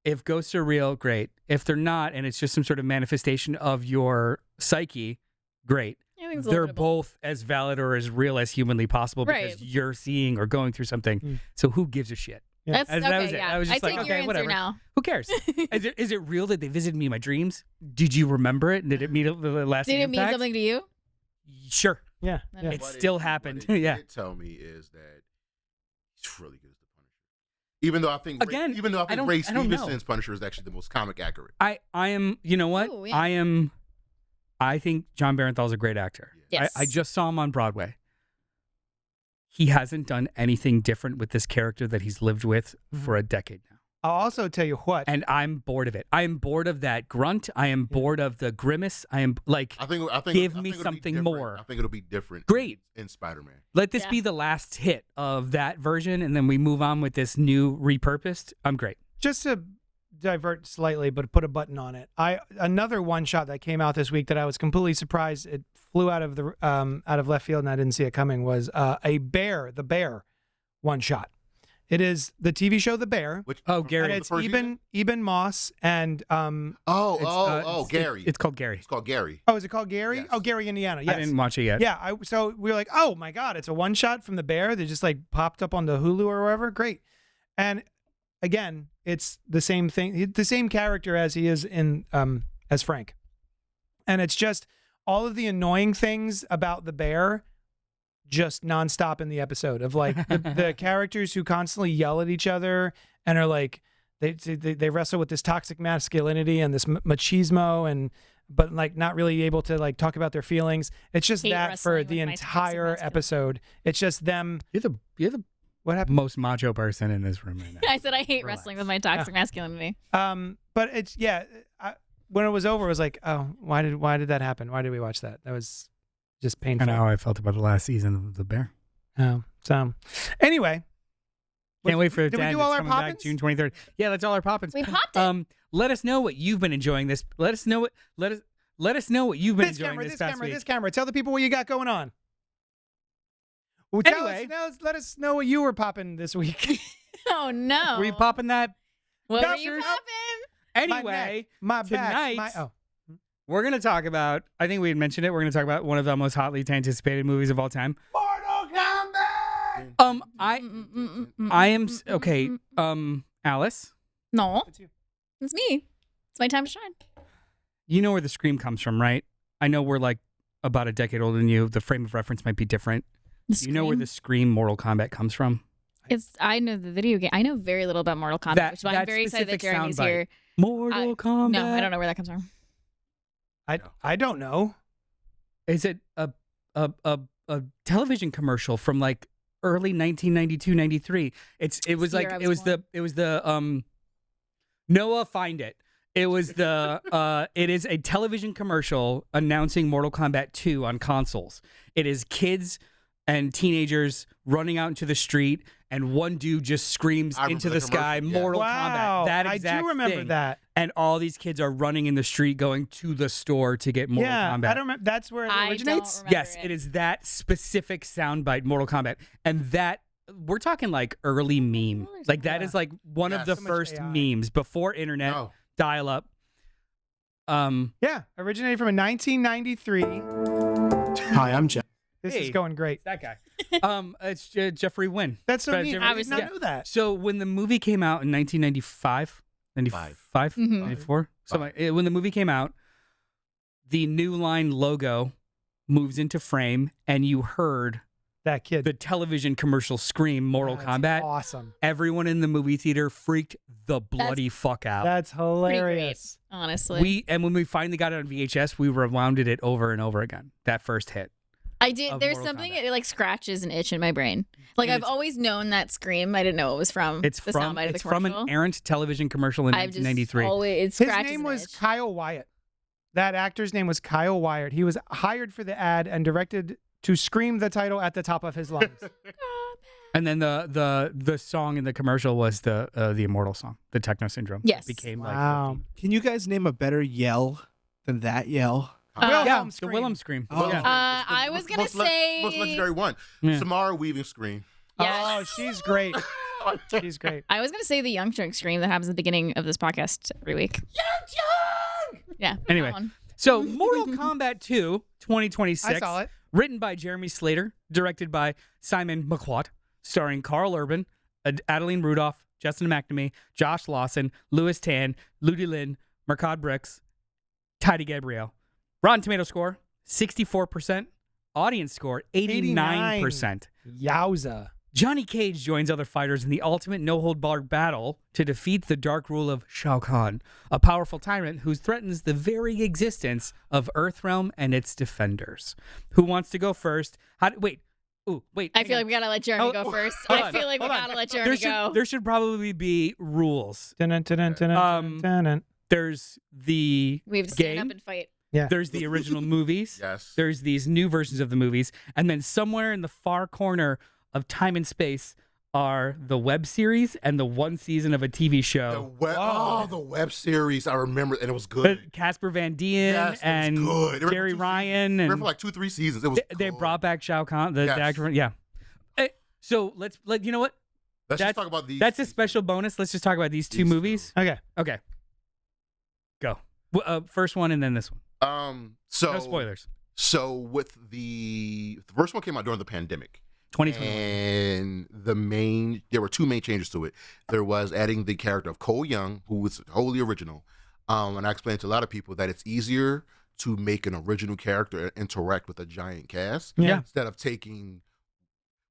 if ghosts are real, great. If they're not, and it's just some sort of manifestation of your psyche, great. I think it's a They're little bit of both. both as valid or as real as humanly possible because Right. you're seeing or going through something. So who gives a shit? That's That okay. was it. Yeah. I was just take like, your okay, answer whatever. now. Who cares? Is it real that they visited me in my dreams? Did you remember it? Did it mean the last? Did it mean something to you? Sure. Yeah. That yeah. It makes still happened. What it Yeah. did tell me is that he's really good as the Punisher. Even though I think Again, Ray I don't know. Stevenson's Punisher is actually the most comic accurate. I am. You know what? Ooh, yeah. I think John Barenthal's a great actor. Yes. I just saw him on Broadway. He hasn't done anything different with this character that he's lived with for a decade now. I'll also tell you what. And I'm bored of it. I am bored of that grunt. I am bored of the grimace. I am like, I think give I me think it'll be something different. more. I think it'll be different. Great. in Spider-Man. Let this Yeah. be the last hit of that version, and then we move on with this new repurposed. I'm great. Just to divert slightly, but put a button on it. Another one shot that came out this week that I was completely surprised it flew out of left field and I didn't see it coming was the Bear one shot. It is the TV show The Bear. Which, Gary. And it's Eben Moss and Gary. It's called Gary. It's called Gary. oh, is it called Gary? Yes. Oh, Gary, Indiana. Yes. I didn't watch it yet. Yeah, so we were like, oh my God, it's a one shot from The Bear. They just like popped up on the Hulu or wherever. Great. And again, it's the same thing, the same character as he is in as Frank. And it's just all of the annoying things about The Bear just nonstop in the episode of like the characters who constantly yell at each other and are like they wrestle with this toxic masculinity and this machismo but like not really able to like talk about their feelings. It's just Hate that for wrestling the with my toxic entire masculinity. episode. It's just them. You're the What happened? most macho person in this room right now. I said I hate Relax. wrestling with my toxic masculinity. But it's when it was over, it was like, oh, why did that happen? Why did we watch that? That was just I painful. know how I felt about the last season of The Bear. So anyway, Can't wait for did we Dan. do all It's our coming back poppins? June 23rd. Yeah, that's all our poppins. We popped it. Let us know what you've been enjoying this. Let us know what you've been This enjoying camera, this this past camera, week. this camera. Tell the people what you got going on. Well, Anyway. let us know what you were popping this week. Oh no. Were you popping that? What No, were you sir. popping? My Anyway, neck, my tonight- back, we're going to talk about, I think we had mentioned it, we're going to talk about one of the most hotly anticipated movies of all time. Mortal Kombat. I am, okay, Alice, No, It's you. it's me. It's my time to shine. you know where the scream comes from, right? I know we're like about a decade older than you. The frame of reference might be different. You know where the Scream Mortal Kombat comes from? I know the video game. I know very little about Mortal Kombat, which is why I'm very excited that specific Jeremy's soundbite. here. Mortal Kombat. No, I don't know where that comes from. I don't know. Is it a television commercial from like early 1992, 93? It was the like year I it was was the Noah, find it. It was the it is a television commercial announcing Mortal Kombat 2 on consoles. It is kids and teenagers running out into the street, and one dude just screams I into remember the the sky, commercial, yeah. Mortal Wow, Kombat. That I exact do remember thing. that. And all these kids are running in the street going to the store to get Mortal Yeah, Kombat. I don't remember. That's where it I originates. don't remember Yes, it is that specific soundbite, Mortal Kombat, and that we're talking like early meme. Like that is like one of Yes. the So much first AI. memes before internet, No. dial up. Yeah, originated from a 1993. Hi, I'm Jeff. This Hey. is going great. That guy. It's Jeffrey Wynn. That's so But neat. Jeffrey- I did not yeah. know that. So when the movie came out in 1995, 95, Mhm. 94, when the movie came out, the New Line logo moves into frame, and you heard That kid. the television commercial scream Mortal That's Kombat. Awesome. Everyone in the movie theater freaked the bloody fuck out. That's Pretty hilarious. great, honestly. When we finally got it on VHS, we rewounded it over and over again. That first hit. I did. of There's Mortal something Kombat. it like scratches an itch in my brain. Like And I've it's- always known that scream. I didn't know it was from It's the from soundbite of the it's from commercial. an errant television commercial in I've just 1993. always it His scratches name an was itch. Kyle Wyatt. That actor's name was Kyle Wyatt. He was hired for the ad and directed to scream the title at the top of his lungs. And then the song in the commercial was the Immortal song, the Techno Syndrome. Yes. It became Wow. like Can you guys name a better yell than that yell? Wilhelm the scream. Willem scream. Oh, Yeah. I was gonna say- most legendary one. Yeah. Samara Weaving scream. Yes. Oh, she's great. She's great. I was gonna say the Yunkjunk scream that happens at the beginning of this podcast every week. Yeah. that Anyway. one. So Mortal Kombat 2, 2026. I saw it. Written by Jeremy Slater, directed by Simon McQuat, starring Carl Urban, Adeline Rudolph, Justin McNamee, Josh Lawson, Louis Tan, Ludi Lin, Mercad Brooks, Tidy Gabriel. Rotten Tomato score, 64%. Audience score, 89%. Yowza. Johnny Cage joins other fighters in the ultimate no-hold-barred battle to defeat the dark rule of Shao Kahn, a powerful tyrant who threatens the very existence of Earthrealm and its defenders. Who wants to go first? Wait, Ooh, wait. I hang feel on. like we gotta let Jeremy Oh, go first. hold I on, feel like we hold on. gotta let Jeremy go. There should probably be rules. Dun, dun, dun, dun, dun, dun, dun. There's the We have to stand game. up and fight. There's the original movies. Yes. There's these new versions of the movies. And then somewhere in the far corner of time and space are the web series and the one season of a TV The show. the web series. I remember, and it was good. But Casper Van Dien Yes, it and was good. It ran for Jerry 2 Ryan. It ran And for like 2-3 seasons. It was they good. brought back Shao Kahn, the Yes. actor. Yeah. So you know what? Let's just talk about these. That's a special bonus. Let's just talk about these two These movies. Okay. Okay. Go. First one and then this one. So No spoilers. So with the first one came out during the pandemic. 2021. And there were 2 main changes to it. There was adding the character of Cole Young, who was wholly original. And I explained to a lot of people that it's easier to make an original character interact with a giant cast Yeah. instead of taking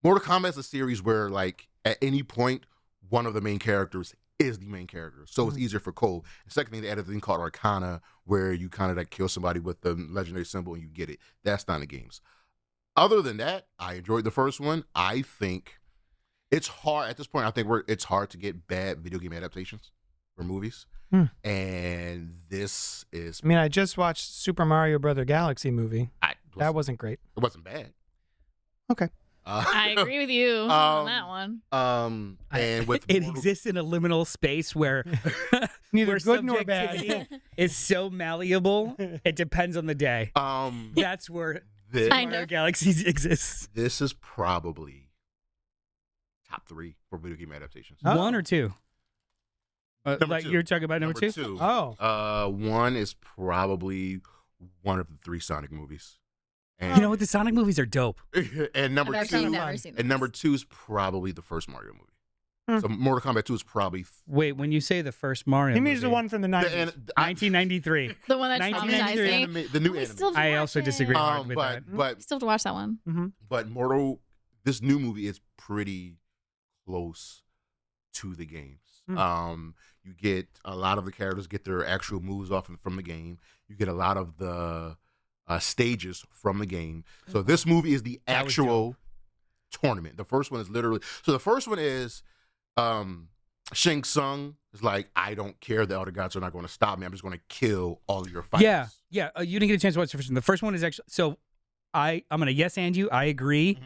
Mortal Kombat is a series where, like, at any point, one of the main characters is the main character. So it's easier for Cole. The second thing, they added a thing called Arcana, where you kind of like kill somebody with the legendary symbol and you get it. That's not in the games. Other than that, I enjoyed the first one. I think it's hard at this point. I think it's hard to get bad video game adaptations for movies. And this is. I mean, I just watched Super Mario Brother Galaxy movie. That wasn't great. It wasn't bad. Okay. I agree with you on that one. And with it Mortal- exists in a liminal space where Neither where good nor bad. subjectivity is so malleable. It depends on the day. That's where this, I know. Mario Galaxy exists. this is probably top 3 for video game adaptations. Oh. 1 or 2? Number Like 2. you're talking about number 2? 2. Oh. 1 is probably one of the 3 Sonic movies. And, You know what? The Sonic movies are dope. and number I've actually 2 never seen and number 2 is probably the first Mario movie. So Mortal Kombat 2 is probably Wait, when you say the first Mario He means the movie, one from the 90s. 1993. The one that 1993. traumatized me. the new We anime. still have to I watch also it. disagree hard with that. but Still have to watch that one. this new movie is pretty close to the games. You get a lot of the characters get their actual moves off from the game. You get a lot of the stages from the game. So this movie is the That was actual tournament. The first one is literally. So the first one is Shang Tsung is like, I don't care. The Elder Gods are not going to stop me. I'm just going to kill all of your fighters. Yeah. You didn't get a chance to watch the first one. The first one is actually so. I'm gonna yes and you. I agree.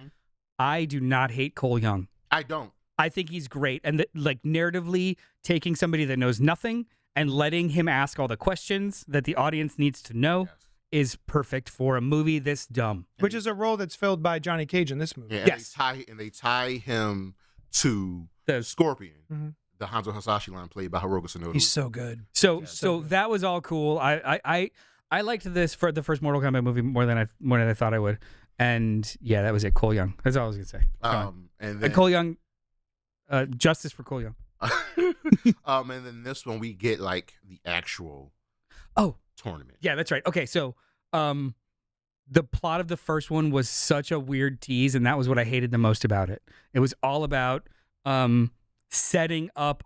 I do not hate Cole Young. I don't. I think he's great, and like narratively taking somebody that knows nothing and letting him ask all the questions that the audience needs to know is perfect for a movie this dumb. Which is a role that's filled by Johnny Cage in this movie. Yeah, Yes. and they tie him to The- Scorpion, the Hanzo Hasashi line played by Hiroka Sonoda. He's so good. So that was all cool. I liked this for the first Mortal Kombat movie more than I thought I would, and yeah, that was it. Cole Young. That's all I was gonna say. And then Cole Young, justice for Cole Young. and then this one we get like the actual tournament. Yeah, that's right. Okay, so the plot of the first one was such a weird tease, and that was what I hated the most about it. It was all about setting up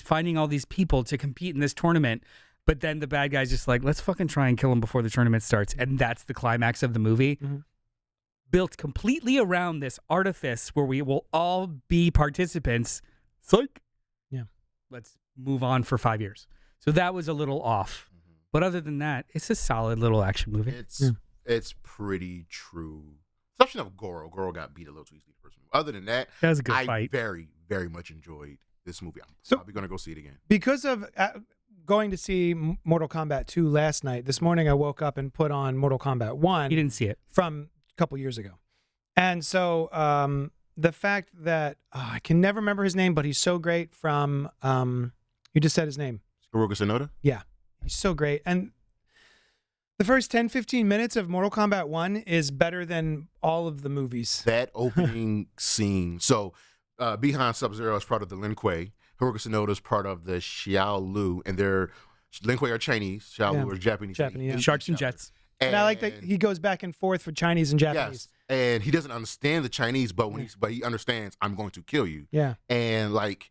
finding all these people to compete in this tournament, but then the bad guy's just like, let's fucking try and kill him before the tournament starts, and that's the climax of the movie. Built completely around this artifice where we will all be participants. Psych. Yeah. Let's move on for 5 years. So that was a little off. But other than that, it's a solid little action movie. It's pretty true. Exception of Goro. Goro got beat a little too easily the first movie. Other than that, That was a good I fight. very, very much enjoyed this movie. I'm So- probably gonna go see it again. Because of going to see Mortal Kombat 2 last night, this morning I woke up and put on Mortal Kombat 1 You didn't see it. from a couple years ago. And so the fact that I can never remember his name, but he's so great from, you just said his name. Hiroka Sonoda? Yeah, he's so great. And the first 10, 15 minutes of Mortal Kombat 1 is better than all of the movies. That opening scene. So, Bihan Sub-Zero is part of the Lin Kuei. Hiroka Sonoda is part of the Xiao Lu, and they're Lin Kuei are Chinese, Xiao Lu are Japanese. Japanese, yeah. Sharks and Jets. And I like that he goes back and forth for Chinese and Japanese. Yes, and he doesn't understand the Chinese, but he understands, I'm going to kill you. Yeah. And like,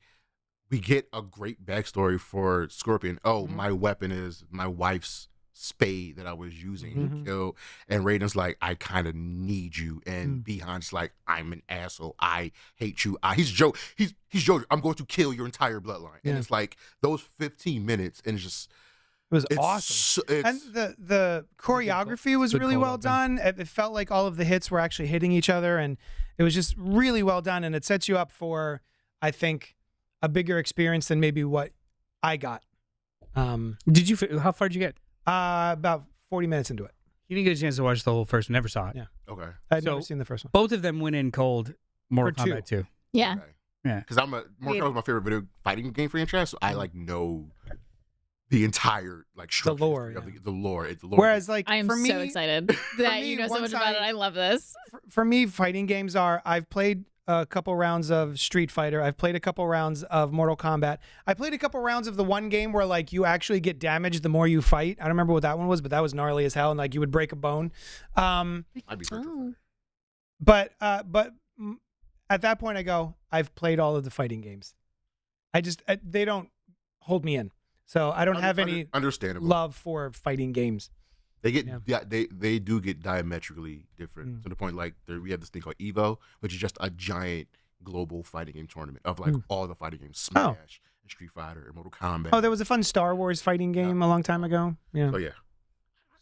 we get a great backstory for Scorpion. Oh, my weapon is my wife's spade that I was using to kill. And Raiden's like, I kind of need you. And Bihan's like, I'm an asshole. I hate you. He's Joe. He's Joe. I'm going to kill your entire bloodline. And it's like those 15 minutes, and it's just. It was It's awesome. And it's- the choreography was good really call, well Robin. done. It felt like all of the hits were actually hitting each other, and it was just really well done. And it sets you up for, I think, a bigger experience than maybe what I got. Did you? How far did you get? About 40 minutes into it. You didn't get a chance to watch the whole first one. Never saw it. Yeah. Okay. I'd So- never seen the first one. Both of them went in cold. Mortal For Kombat 2. Yeah. Okay. Yeah. Because Mortal Kombat is my favorite video fighting game franchise, so I like know the entire like structure lore, of yeah. the lore. The lore. Whereas, like, I am for me, so excited that me, you know so much once about it. I love this. for me, fighting games are, I've played a couple rounds of Street Fighter. I've played a couple rounds of Mortal Kombat. I played a couple rounds of the one game where like you actually get damaged the more you fight. I don't remember what that one was, but that was gnarly as hell, and like you would break a bone. I'd be virtual. But at that point I go, I've played all of the fighting games. They don't hold me in. So I don't have any understandable love for fighting games. They get they do get diametrically different to the point like we have this thing called Evo, which is just a giant global fighting game tournament of like all the fighting games, Smash, and Street Fighter, and Mortal Kombat. Oh, there was a fun Star Wars fighting game a long time ago. Yeah. So yeah,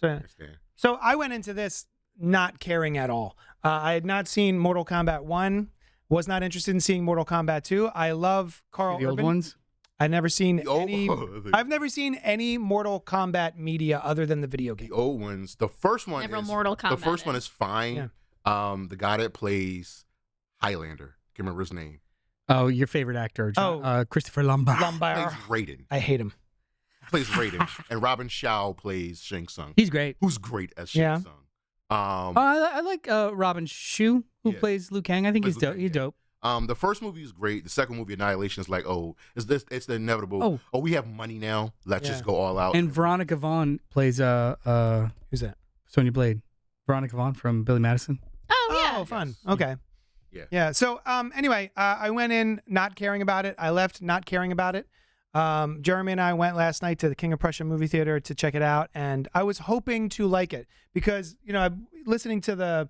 So, I understand. so I went into this not caring at all. I had not seen Mortal Kombat 1. Was not interested in seeing Mortal Kombat 2. I love Carl The old Urban. ones. I've never seen The old- any. I've never seen any Mortal Kombat media other than the video game. The old ones. The first one Never is Mortal The Kombat first one is. is fine. The guy that plays Highlander, can't remember his name. Oh, your favorite actor, Christopher Lombard. Plays Lombard. Raiden. I hate him. Plays Raiden, and Robin Shaw plays Shang Tsung, He's great. who's great as Shang Yeah. Tsung. I like Robin Shu, who Yeah. plays Liu Kang. I think Plays he's Liu dope. Kang, He's yeah. dope. The first movie is great. The second movie, Annihilation, is like, it's the inevitable. Oh. We have money now. Let's Yeah. just go all out. And Veronica Vaughn plays Who's that? Sonya Blade. Veronica Vaughn from Billy Madison. Oh yeah. Oh, fun. Yes. Okay. Yeah. Yeah. So anyway, I went in not caring about it. I left not caring about it. Jeremy and I went last night to the King of Prussia movie theater to check it out, and I was hoping to like it because listening to the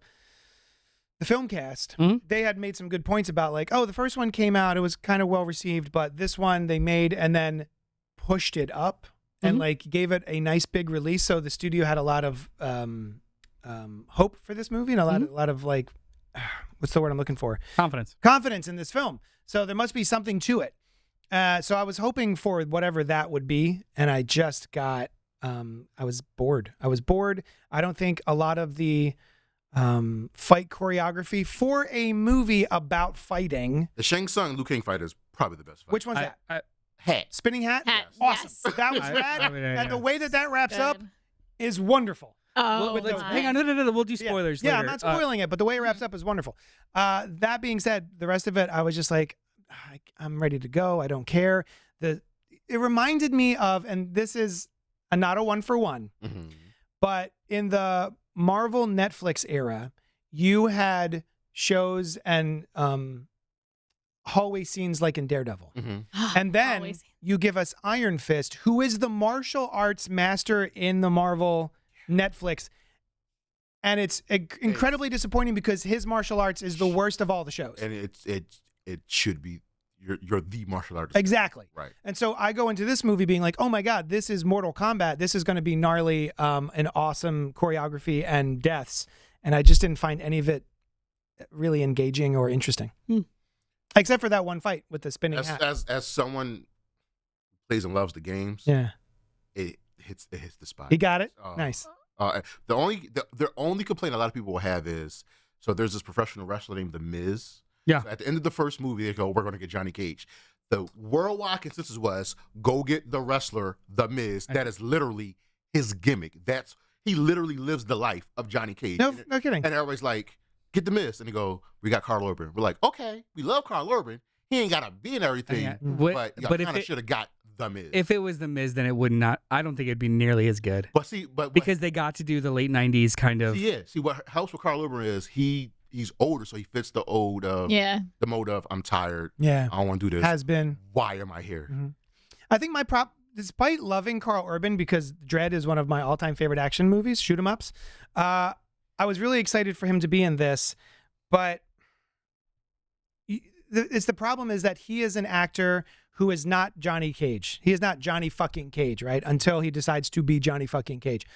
film cast, they had made some good points about like, the first one came out, it was kind of well received, but this one they made and then pushed it up and like gave it a nice big release. So the studio had a lot of hope for this movie and a lot of like, what's the word I'm looking for? Confidence in this film. So there must be something to it. So I was hoping for whatever that would be, and I just got. I was bored. I don't think a lot of the fight choreography for a movie about fighting. The Shang Tsung Liu Kang fight is probably the best fight. Which one's that? Hat. Spinning hat? Hat, Awesome. yes. That was I rad. mean, and the yeah. way that wraps up Good. is wonderful. Oh, Let's- my. hang on. No. We'll do spoilers Yeah, later. I'm not spoiling it, but the way it wraps up is wonderful. That being said, the rest of it, I was just like, I'm ready to go. I don't care. It reminded me of, and this is not a one for one, Mhm. but in the Marvel Netflix era, you had shows and hallway scenes like in Daredevil. Mhm. And then Always. you give us Iron Fist, who is the martial arts master in the Marvel Netflix. And it's incredibly disappointing because his martial arts is the worst of all the shows. And it should be you're the martial artist. Exactly. Right. And so I go into this movie being like, oh my God, this is Mortal Kombat. This is going to be gnarly, an awesome choreography and deaths. And I just didn't find any of it really engaging or interesting. Except for that one fight with the spinning hat. As someone who plays and loves the games, Yeah. it hits the spot. He got it. Oh. Nice. The only complaint a lot of people will have is there's this professional wrestler named The Miz. Yeah. So at the end of the first movie, they go, "We're going to get Johnny Cage." The worldwide consensus was, "Go get the wrestler, The Miz." That is literally his gimmick. He literally lives the life of Johnny Cage. No kidding. And everybody's like, "Get The Miz," and they go, "We got Carl Urban." We're like, "Okay, we love Carl Urban. He ain't gotta be in everything, Yeah. but you But kind if of should have got The Miz." If it was The Miz, then it would not. I don't think it'd be nearly as good but see, but because they got to do the late '90s kind of. see what helps with Carl Urban is he's older, so he fits the old the mode of I'm tired. Yeah. I don't want to do this. Has been. Why am I here? I think despite loving Carl Urban because Dredd is one of my all-time favorite action movies, shoot 'em ups, I was really excited for him to be in this, but the problem is that he is an actor who is not Johnny Cage. He is not Johnny fucking Cage, right? Until he decides to be Johnny fucking Cage.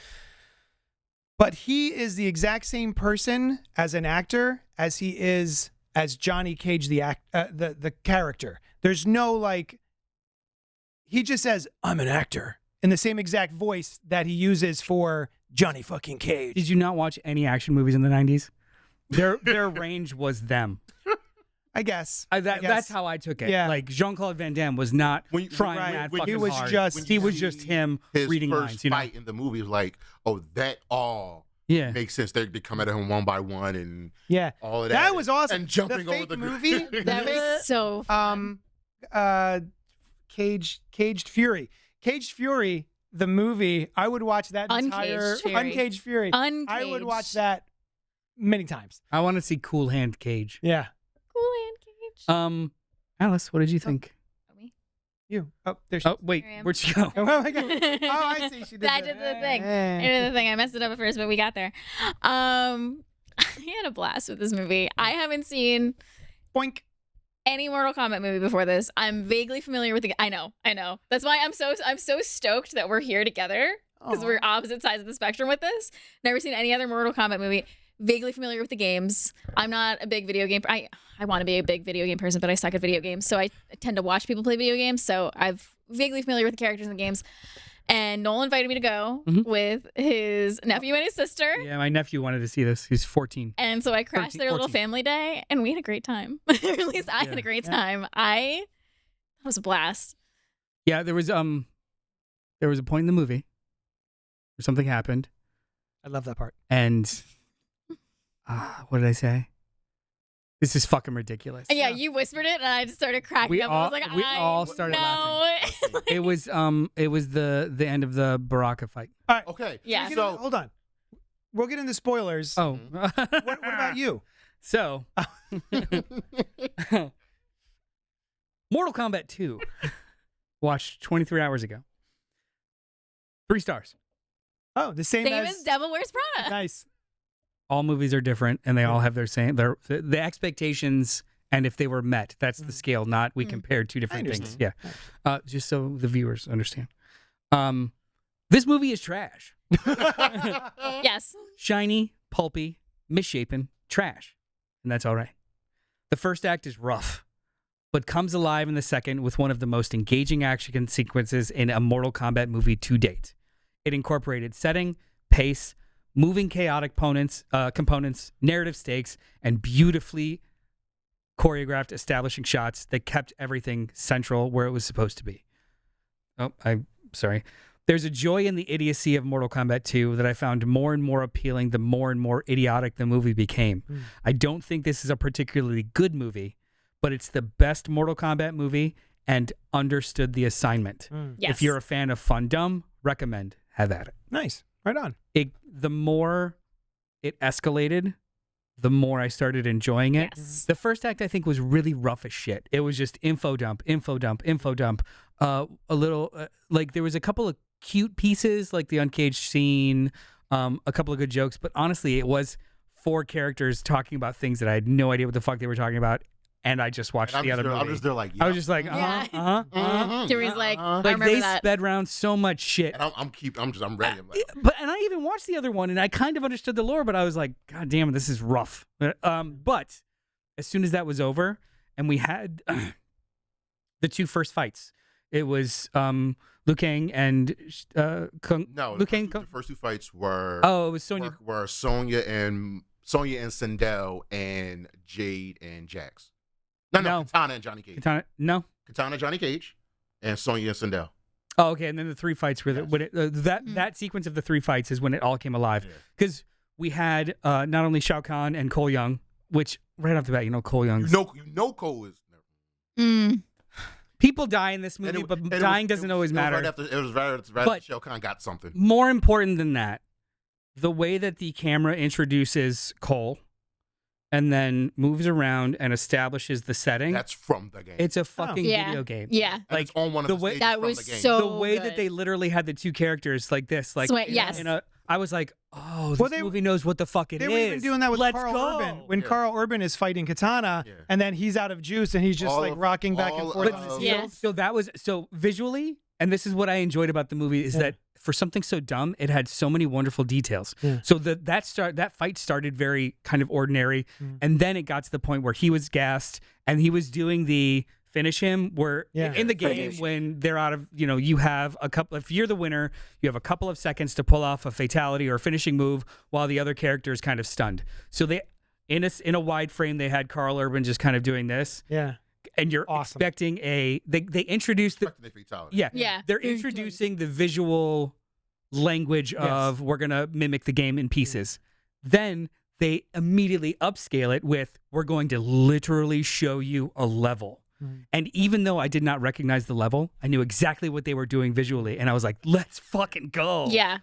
But he is the exact same person as an actor as he is as Johnny Cage, the character. There's no like, he just says, I'm an actor in the same exact voice that he uses for Johnny fucking Cage. Did you not watch any action movies in the 90s? Their range was them. I guess. That's how I took it. Yeah. Like Jean-Claude Van Damme was not trying that fucking he was hard. just He was just him his reading first lines. You know? fight in the movie was like, oh, that all Yeah. makes sense. They come at him one by one and Yeah. all of that. That was awesome. And jumping the over fake the movie. That was so fun. Caged Fury. Caged Fury, the movie, I would watch that entire Uncaged Fury. Uncaged Fury. I would watch that many times. I want to see Cool Hand Cage. Yeah. Cool Hand Cage. Alice, what did you think? Me? You. Oh, there she Oh, wait, Here I am. where'd she go? Oh my God. Oh, I see. She did I that. did the thing. Eh. I did the thing. I messed it up at first, but we got there. I had a blast with this movie. I haven't seen Boink. any Mortal Kombat movie before this. I'm vaguely familiar with the. I know. That's why I'm so stoked that we're here together because we're opposite sides of the spectrum with this. Never seen any other Mortal Kombat movie. Vaguely familiar with the games. I'm not a big video game. I want to be a big video game person, but I suck at video games. So I tend to watch people play video games. So I'm vaguely familiar with the characters in the games. And Noel invited me to go with his nephew and his sister. Yeah, my nephew wanted to see this. He's 14. And so I crashed 13, their little 14. family day, and we had a great time. Or at least I had a great time. That was a blast. Yeah, there was a point in the movie where something happened, I love that part. and what did I say? This is fucking ridiculous. And yeah, you whispered it, and I just started cracking We up. all- I was like, we all started laughing. It was the end of the Baraka fight. Okay. Yeah. So Hold on. We'll get into spoilers. Oh, What about you? So, Mortal Kombat 2, watched 23 hours ago. 3 stars. Oh, the same, Same as Devil Wears Prada. Nice. All movies are different, and they all have the expectations, and if they were met, that's the scale. Not we compared two different things. Yeah, just so the viewers understand. This movie is trash. Yes. Shiny, pulpy, misshapen, trash, and that's all right. The first act is rough, but comes alive in the second with one of the most engaging action sequences in a Mortal Kombat movie to date. It incorporated setting, pace, moving chaotic components, narrative stakes, and beautifully choreographed establishing shots that kept everything central where it was supposed to be. Oh, I'm sorry. There's a joy in the idiocy of Mortal Kombat 2 that I found more and more appealing the more and more idiotic the movie became. I don't think this is a particularly good movie, but it's the best Mortal Kombat movie and understood the assignment. Yes. If you're a fan of fun dumb, recommend. Have at it. Nice. Right on. The more it escalated, the more I started enjoying it. Yes. The first act, I think, was really rough as shit. It was just info dump. A little, like, there was a couple of cute pieces, like the Uncaged scene, a couple of good jokes, but honestly, it was 4 characters talking about things that I had no idea what the fuck they were talking about, and I just watched the other movie. I'm just there like, yeah. I was just like, Jimmy's like, I Like, remember they that. sped around so much shit. And I'm ready. I'm like, And I even watched the other one, and I kind of understood the lore, but I was like, God damn it, this is rough. But as soon as that was over, and we had the 2 first fights, it was Liu Kang and no, Liu Kang. the first 2 fights were Oh, it was Sonya. were Sonya and Sindel and Jade and Jax. No, Katana and Johnny Cage. Katana, Johnny Cage, and Sonya and Sindel. Oh, okay. And then the 3 fights were Yes. when that sequence of the 3 fights is when it all came alive. Because we had not only Shao Kahn and Cole Young, which right off the bat, Cole Young's. You know Cole is. People die in this movie, but dying doesn't always matter. It was right But- after Shao Kahn got something. More important than that, the way that the camera introduces Cole and then moves around and establishes the setting. That's from the game. It's a fucking Yeah. video game. Yeah. And like it's on one of the the way- stages That from was the game. so the way good. that they literally had the two characters like this, like Yes. I was like, oh, this Well, they- movie knows what the fuck it They is. were even doing that with Let's Carl go. Urban. When Yeah. Carl Urban is fighting Katana, Yeah. and then he's out of juice, and he's just All like of- rocking back and all forth of- on his Yeah. heels. So that was so visually, and this is what I enjoyed about the movie is Yeah. that for something so dumb, it had so many wonderful details. Yeah. So that fight started very kind of ordinary, and then it got to the point where he was gassed and he was doing the finish him where Yeah. in the game when they're out of you have a couple, if you're the winner, you have a couple of seconds to pull off a fatality or a finishing move while the other character is kind of stunned. So they in a wide frame they had Carl Urban just kind of doing this, Yeah. and you're Awesome. expecting they introduced the Expecting a fatality. yeah. Yeah. They're introducing the visual language of we're going to mimic the game in pieces. Then they immediately upscale it with we're going to literally show you a level. And even though I did not recognize the level, I knew exactly what they were doing visually and I was like, "Let's fucking go." Yeah.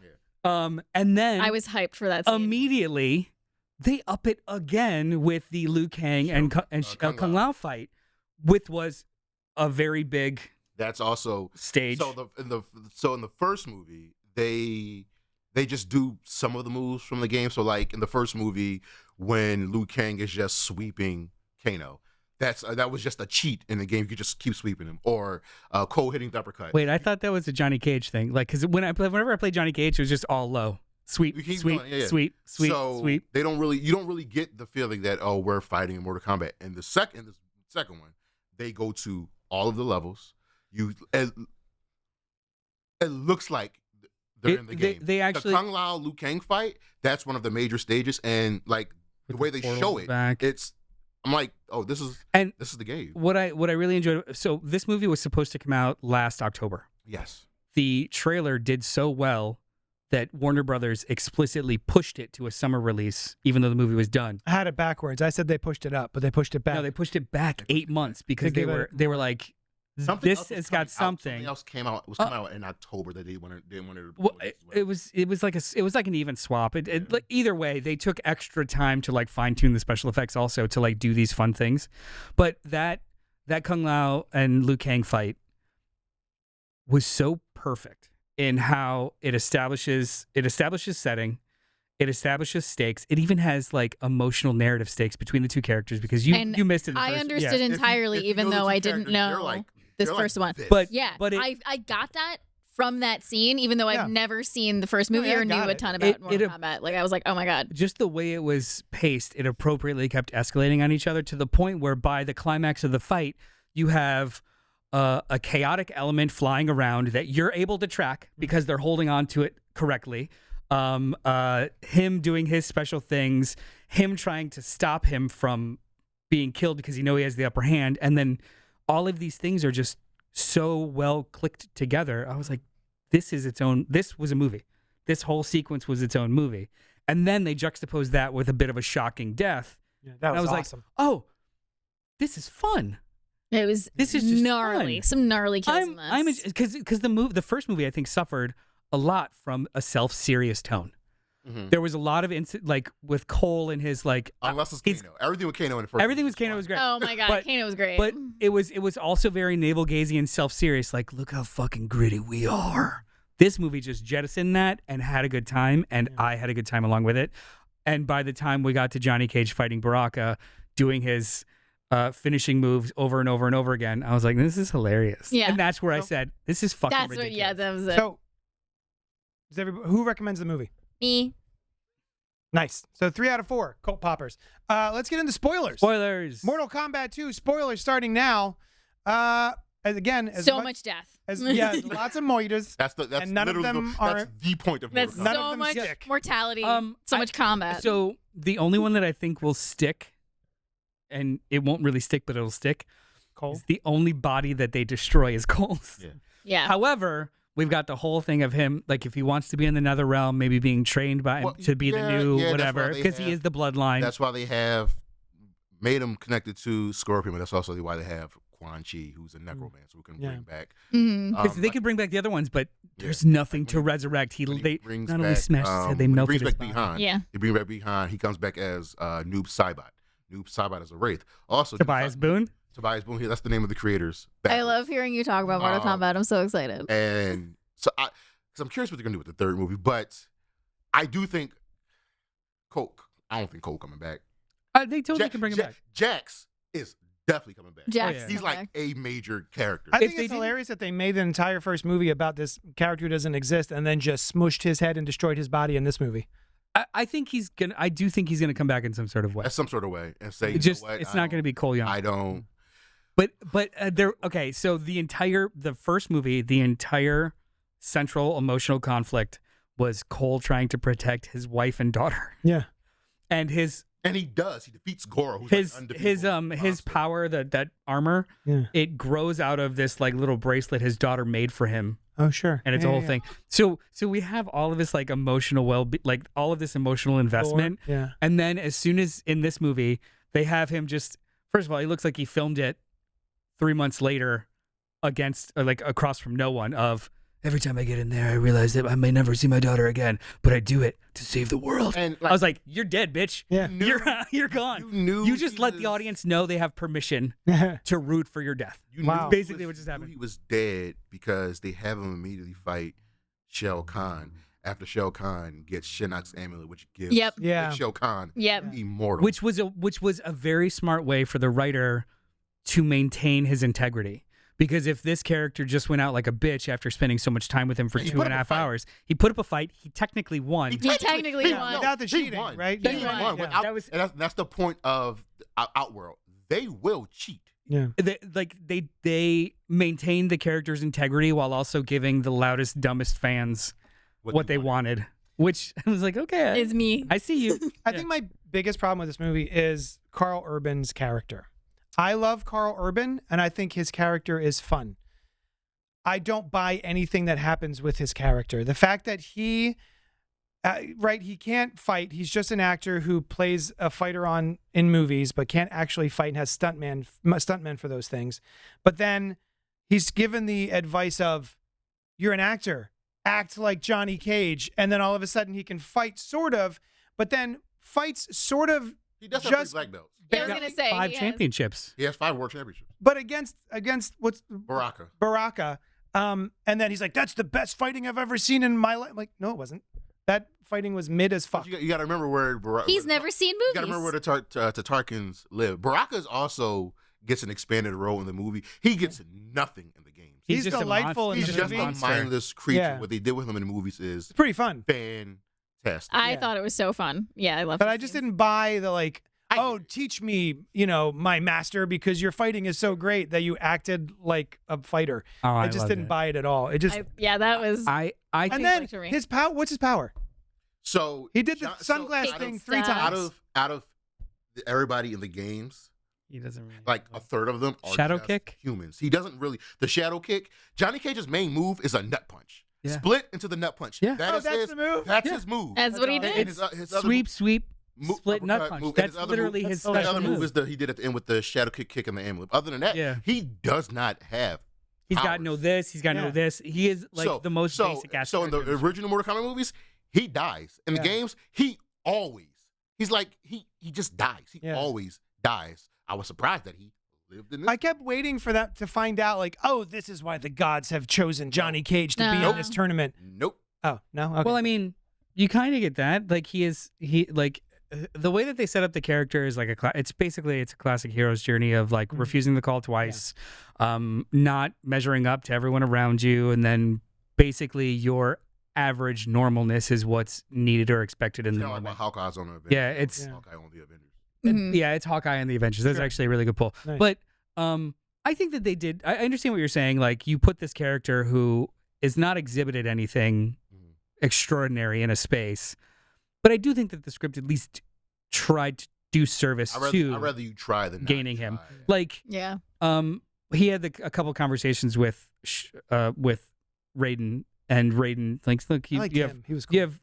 And then I was hyped for that scene. immediately they up it again with the Liu Kang and Kung Lao fight, which was a very big That's also stage. So in the first movie, they just do some of the moves from the game. So like in the first movie, when Liu Kang is just sweeping Kano, that was just a cheat in the game. You could just keep sweeping him, or Cole hitting the uppercut. Wait, I thought that was a Johnny Cage thing. Like, because whenever I played Johnny Cage, it was just all low, sweep, You keep sweep, going, yeah. sweep, sweep, So sweep. you don't really get the feeling that we're fighting in Mortal Kombat. And the second one, they go to all of the levels. It looks like they're in the game. They actually the Kung Lao Liu Kang fight. That's one of the major stages, and like the way they show it, back. I'm like, oh, this is the game. What I really enjoyed. So this movie was supposed to come out last October. Yes. The trailer did so well that Warner Brothers explicitly pushed it to a summer release, even though the movie was done. I had it backwards. I said they pushed it up, but they pushed it back. No, they pushed it back 8 months because They they gave were it they were like, Something this else was has coming got out. something. Something else came out. Was coming out in October that didn't want to. Well, it was like an even swap. Like, either way, they took extra time to like fine tune the special effects also to like do these fun things. But that Kung Lao and Liu Kang fight was so perfect in how it establishes setting, it establishes stakes. It even has like emotional narrative stakes between the two characters because you missed it. In the I first, understood yeah. entirely, If you even know the though two I didn't characters, know this they're first one. this. But Yeah, but I got that from that scene, even though Yeah. I've never seen the first movie yeah, I or knew got a it. ton about Mortal It- Kombat. Like I was like, oh my god. just the way it was paced, it appropriately kept escalating on each other to the point where by the climax of the fight, you have a chaotic element flying around that you're able to track because they're holding on to it correctly. Him doing his special things, him trying to stop him from being killed because he know he has the upper hand, and then all of these things are just so well clicked together. I was like, this was a movie. This whole sequence was its own movie. And then they juxtapose that with a bit of a shocking death. Yeah, that And I was was awesome. like, oh, this is fun. This is just gnarly. fun. Some gnarly kills in this. Because the first movie I think suffered a lot from a self-serious tone. Mhm. There was a lot of like with Cole and his like Unless it's he's- Kano. Everything with Kano in the first. everything movie was Kano fine. was great. Oh my god, But- Kano was great. But it was also very navel gazing and self-serious. Like, look how fucking gritty we are. This movie just jettisoned that and had a good time, and I had a good time along with it. And by the time we got to Johnny Cage fighting Baraka, doing his finishing moves over and over and over again, I was like, this is hilarious. Yeah. And that's where I said, this is fucking That's what. ridiculous. Yeah, that was it. So, who recommends the movie? Me. Nice. So 3 out of 4 cult poppers. Let's get into spoilers. Spoilers. Mortal Kombat 2 spoilers starting now. Again, as So much death. lots of moitas. That's And none of literally them that's are- the point of That's Mortal None Kombat. of so them much stick. mortality. So I- much combat. So the only one that I think will stick, and it won't really stick, but it'll stick, Cole. is the only body that they destroy is Cole's. Yeah. yeah. However, we've got the whole thing of him, like if he wants to be in the nether realm, maybe being trained by Well, to be the yeah, new yeah, that's whatever, why they because he have- is the bloodline. That's why they have made him connected to Scorpion, but that's also why they have Quan Chi, who's a necromancer who can Yeah. bring back. Mhm. Because they like- could bring back the other ones, but Yeah. there's nothing Like to when he- resurrect. when They brings not only back, smashed his head, they when he melted brings his back body. Behind. Yeah. He brings back Behind. He comes back as Noob Saibot. Noob Saibot as a Wraith. Also, Tobias Boone. Tobias Boone. That's the name of the creators. I love hearing you talk about Mortal Kombat. I'm so excited. And so, because I'm curious what they're gonna do with the third movie, but I do think Coke. I don't think Cole coming back. They totally can bring him back. Jax is definitely coming back. Jax, Oh, yeah. He's like a major character. I think they it's didn't- hilarious that they made the entire first movie about this character who doesn't exist and then just smushed his head and destroyed his body in this movie. I think he's gonna. I do think he's gonna come back in some sort of way. That's some sort of way, and say, you Just know what? it's not gonna be Cole Young. I don't. But there. Okay, so the first movie, the entire central emotional conflict was Cole trying to protect his wife and daughter, Yeah. and his And he does. He defeats Goro. Who's his like his undefeatable his monster. power, that armor, Yeah. it grows out of this like little bracelet his daughter made for him, Oh, sure. and it's Yeah, a whole yeah, thing. So we have all of this like emotional like all of this emotional investment, yeah. and then as soon as in this movie they have him just first of all he looks like he filmed it 3 months later against or like across from no one of every time I get in there I realize that I may never see my daughter again, but I do it to save the world. And I was like, you're dead, bitch. Yeah. You're gone. You knew You just he let the was- audience know they have permission Yeah. to root for your death. You Wow. knew Basically he what just you knew happened. He was dead because they have him immediately fight Shao Kahn after Shao Kahn gets Shinnok's amulet, which gives Yep. Yeah. Shao Kahn Yep. immortal. Which was a very smart way for the writer to maintain his integrity. Because if this character just went out like a bitch after spending so much time with him for He two put and a up a half fight. hours, he put up a fight. He technically won. He technically won. Without the he cheating, won. right? He He won. won. Without- That was- and that's the point of Outworld. They will cheat. Yeah. They maintained the character's integrity while also giving the loudest, dumbest fans what they wanted. Which I was like, okay, Is me. I see you. I Yeah. think my biggest problem with this movie is Carl Urban's character. I love Carl Urban, and I think his character is fun. I don't buy anything that happens with his character. The fact that he can't fight. He's just an actor who plays a fighter in movies, but can't actually fight and has stuntmen for those things. But then he's given the advice of, you're an actor, act like Johnny Cage, and then all of a sudden he can fight sort of, but then fights sort of He does have just 3 black belts. Yeah, I was gonna say 5 he has- championships. He has 5 world championships. but against what's Baraka. And then he's like, that's the best fighting I've ever seen in my life. I'm like, no, it wasn't. That fighting was mid as fuck. But you got to remember where Baraka. He's never seen You got to movies. remember where the Tarkins live. Baraka's also gets an expanded role in the movie. He gets nothing in the games. He's just a delightful in monster. He's this just movie. a monster. mindless creature. Yeah. What they did with him in the movies is It's pretty fun. fantastic. I Yeah. thought it was so fun. Yeah, I love. But I just didn't buy the like, oh, teach me, my master, because your fighting is so great that you acted like a fighter. Oh, I just loved didn't it. buy it at all. It just that was. I and think then like to read. his power. What's his power? So He did the so sunglass out thing of- 3 times. Out of everybody in the games, he doesn't really like a third of them are Shadow just kick? humans. He doesn't really the shadow kick. Johnny Cage's main move is a nut punch. Yeah. Split into the nut punch. Yeah. That Oh, is that's his, the move? That's Yeah. his move. That's what he all. did. And his other sweep, move- sweep, split nut uppercut punch. move. And That's his other literally move- his That's The special other move move. is he did at the end with the shadow kick and the amulet. Other than that, Yeah. he does not have. He's got powers. to know this. He's got to Yeah. know this. He is like the most basic ass. So in the character. original Mortal Kombat movies, he dies. In the Yeah. games, he's like he just dies. He Yeah. always dies. I was surprised that he lived in this. I kept waiting for that to find out, like, oh, this is why the gods have chosen Johnny Cage to be No. in this tournament. Nope. Oh, no? Okay. Well, I mean, you kind of get that. Like the way that they set up the character is like it's a classic hero's journey of like Mm-hmm. refusing the call twice, not measuring up to everyone around you, and then basically your average normalness is what's needed or expected in It's the kind of like moment. what Hawkeye's on the Avengers. Yeah, it's- Yeah. Hawkeye on the Avengers. Mhm. Yeah, it's Hawkeye and the Avengers. That's Sure. actually a really good pull. Nice. But I think that they did. I understand what you're saying. Like you put this character who is not exhibited anything Mhm. extraordinary in a space, but I do think that the script at least tried to do service I'd to rather you try than not gaining him. try. Like Yeah. he had a couple conversations with Raiden, and Raiden like, look, I you, liked you him. have He was cool.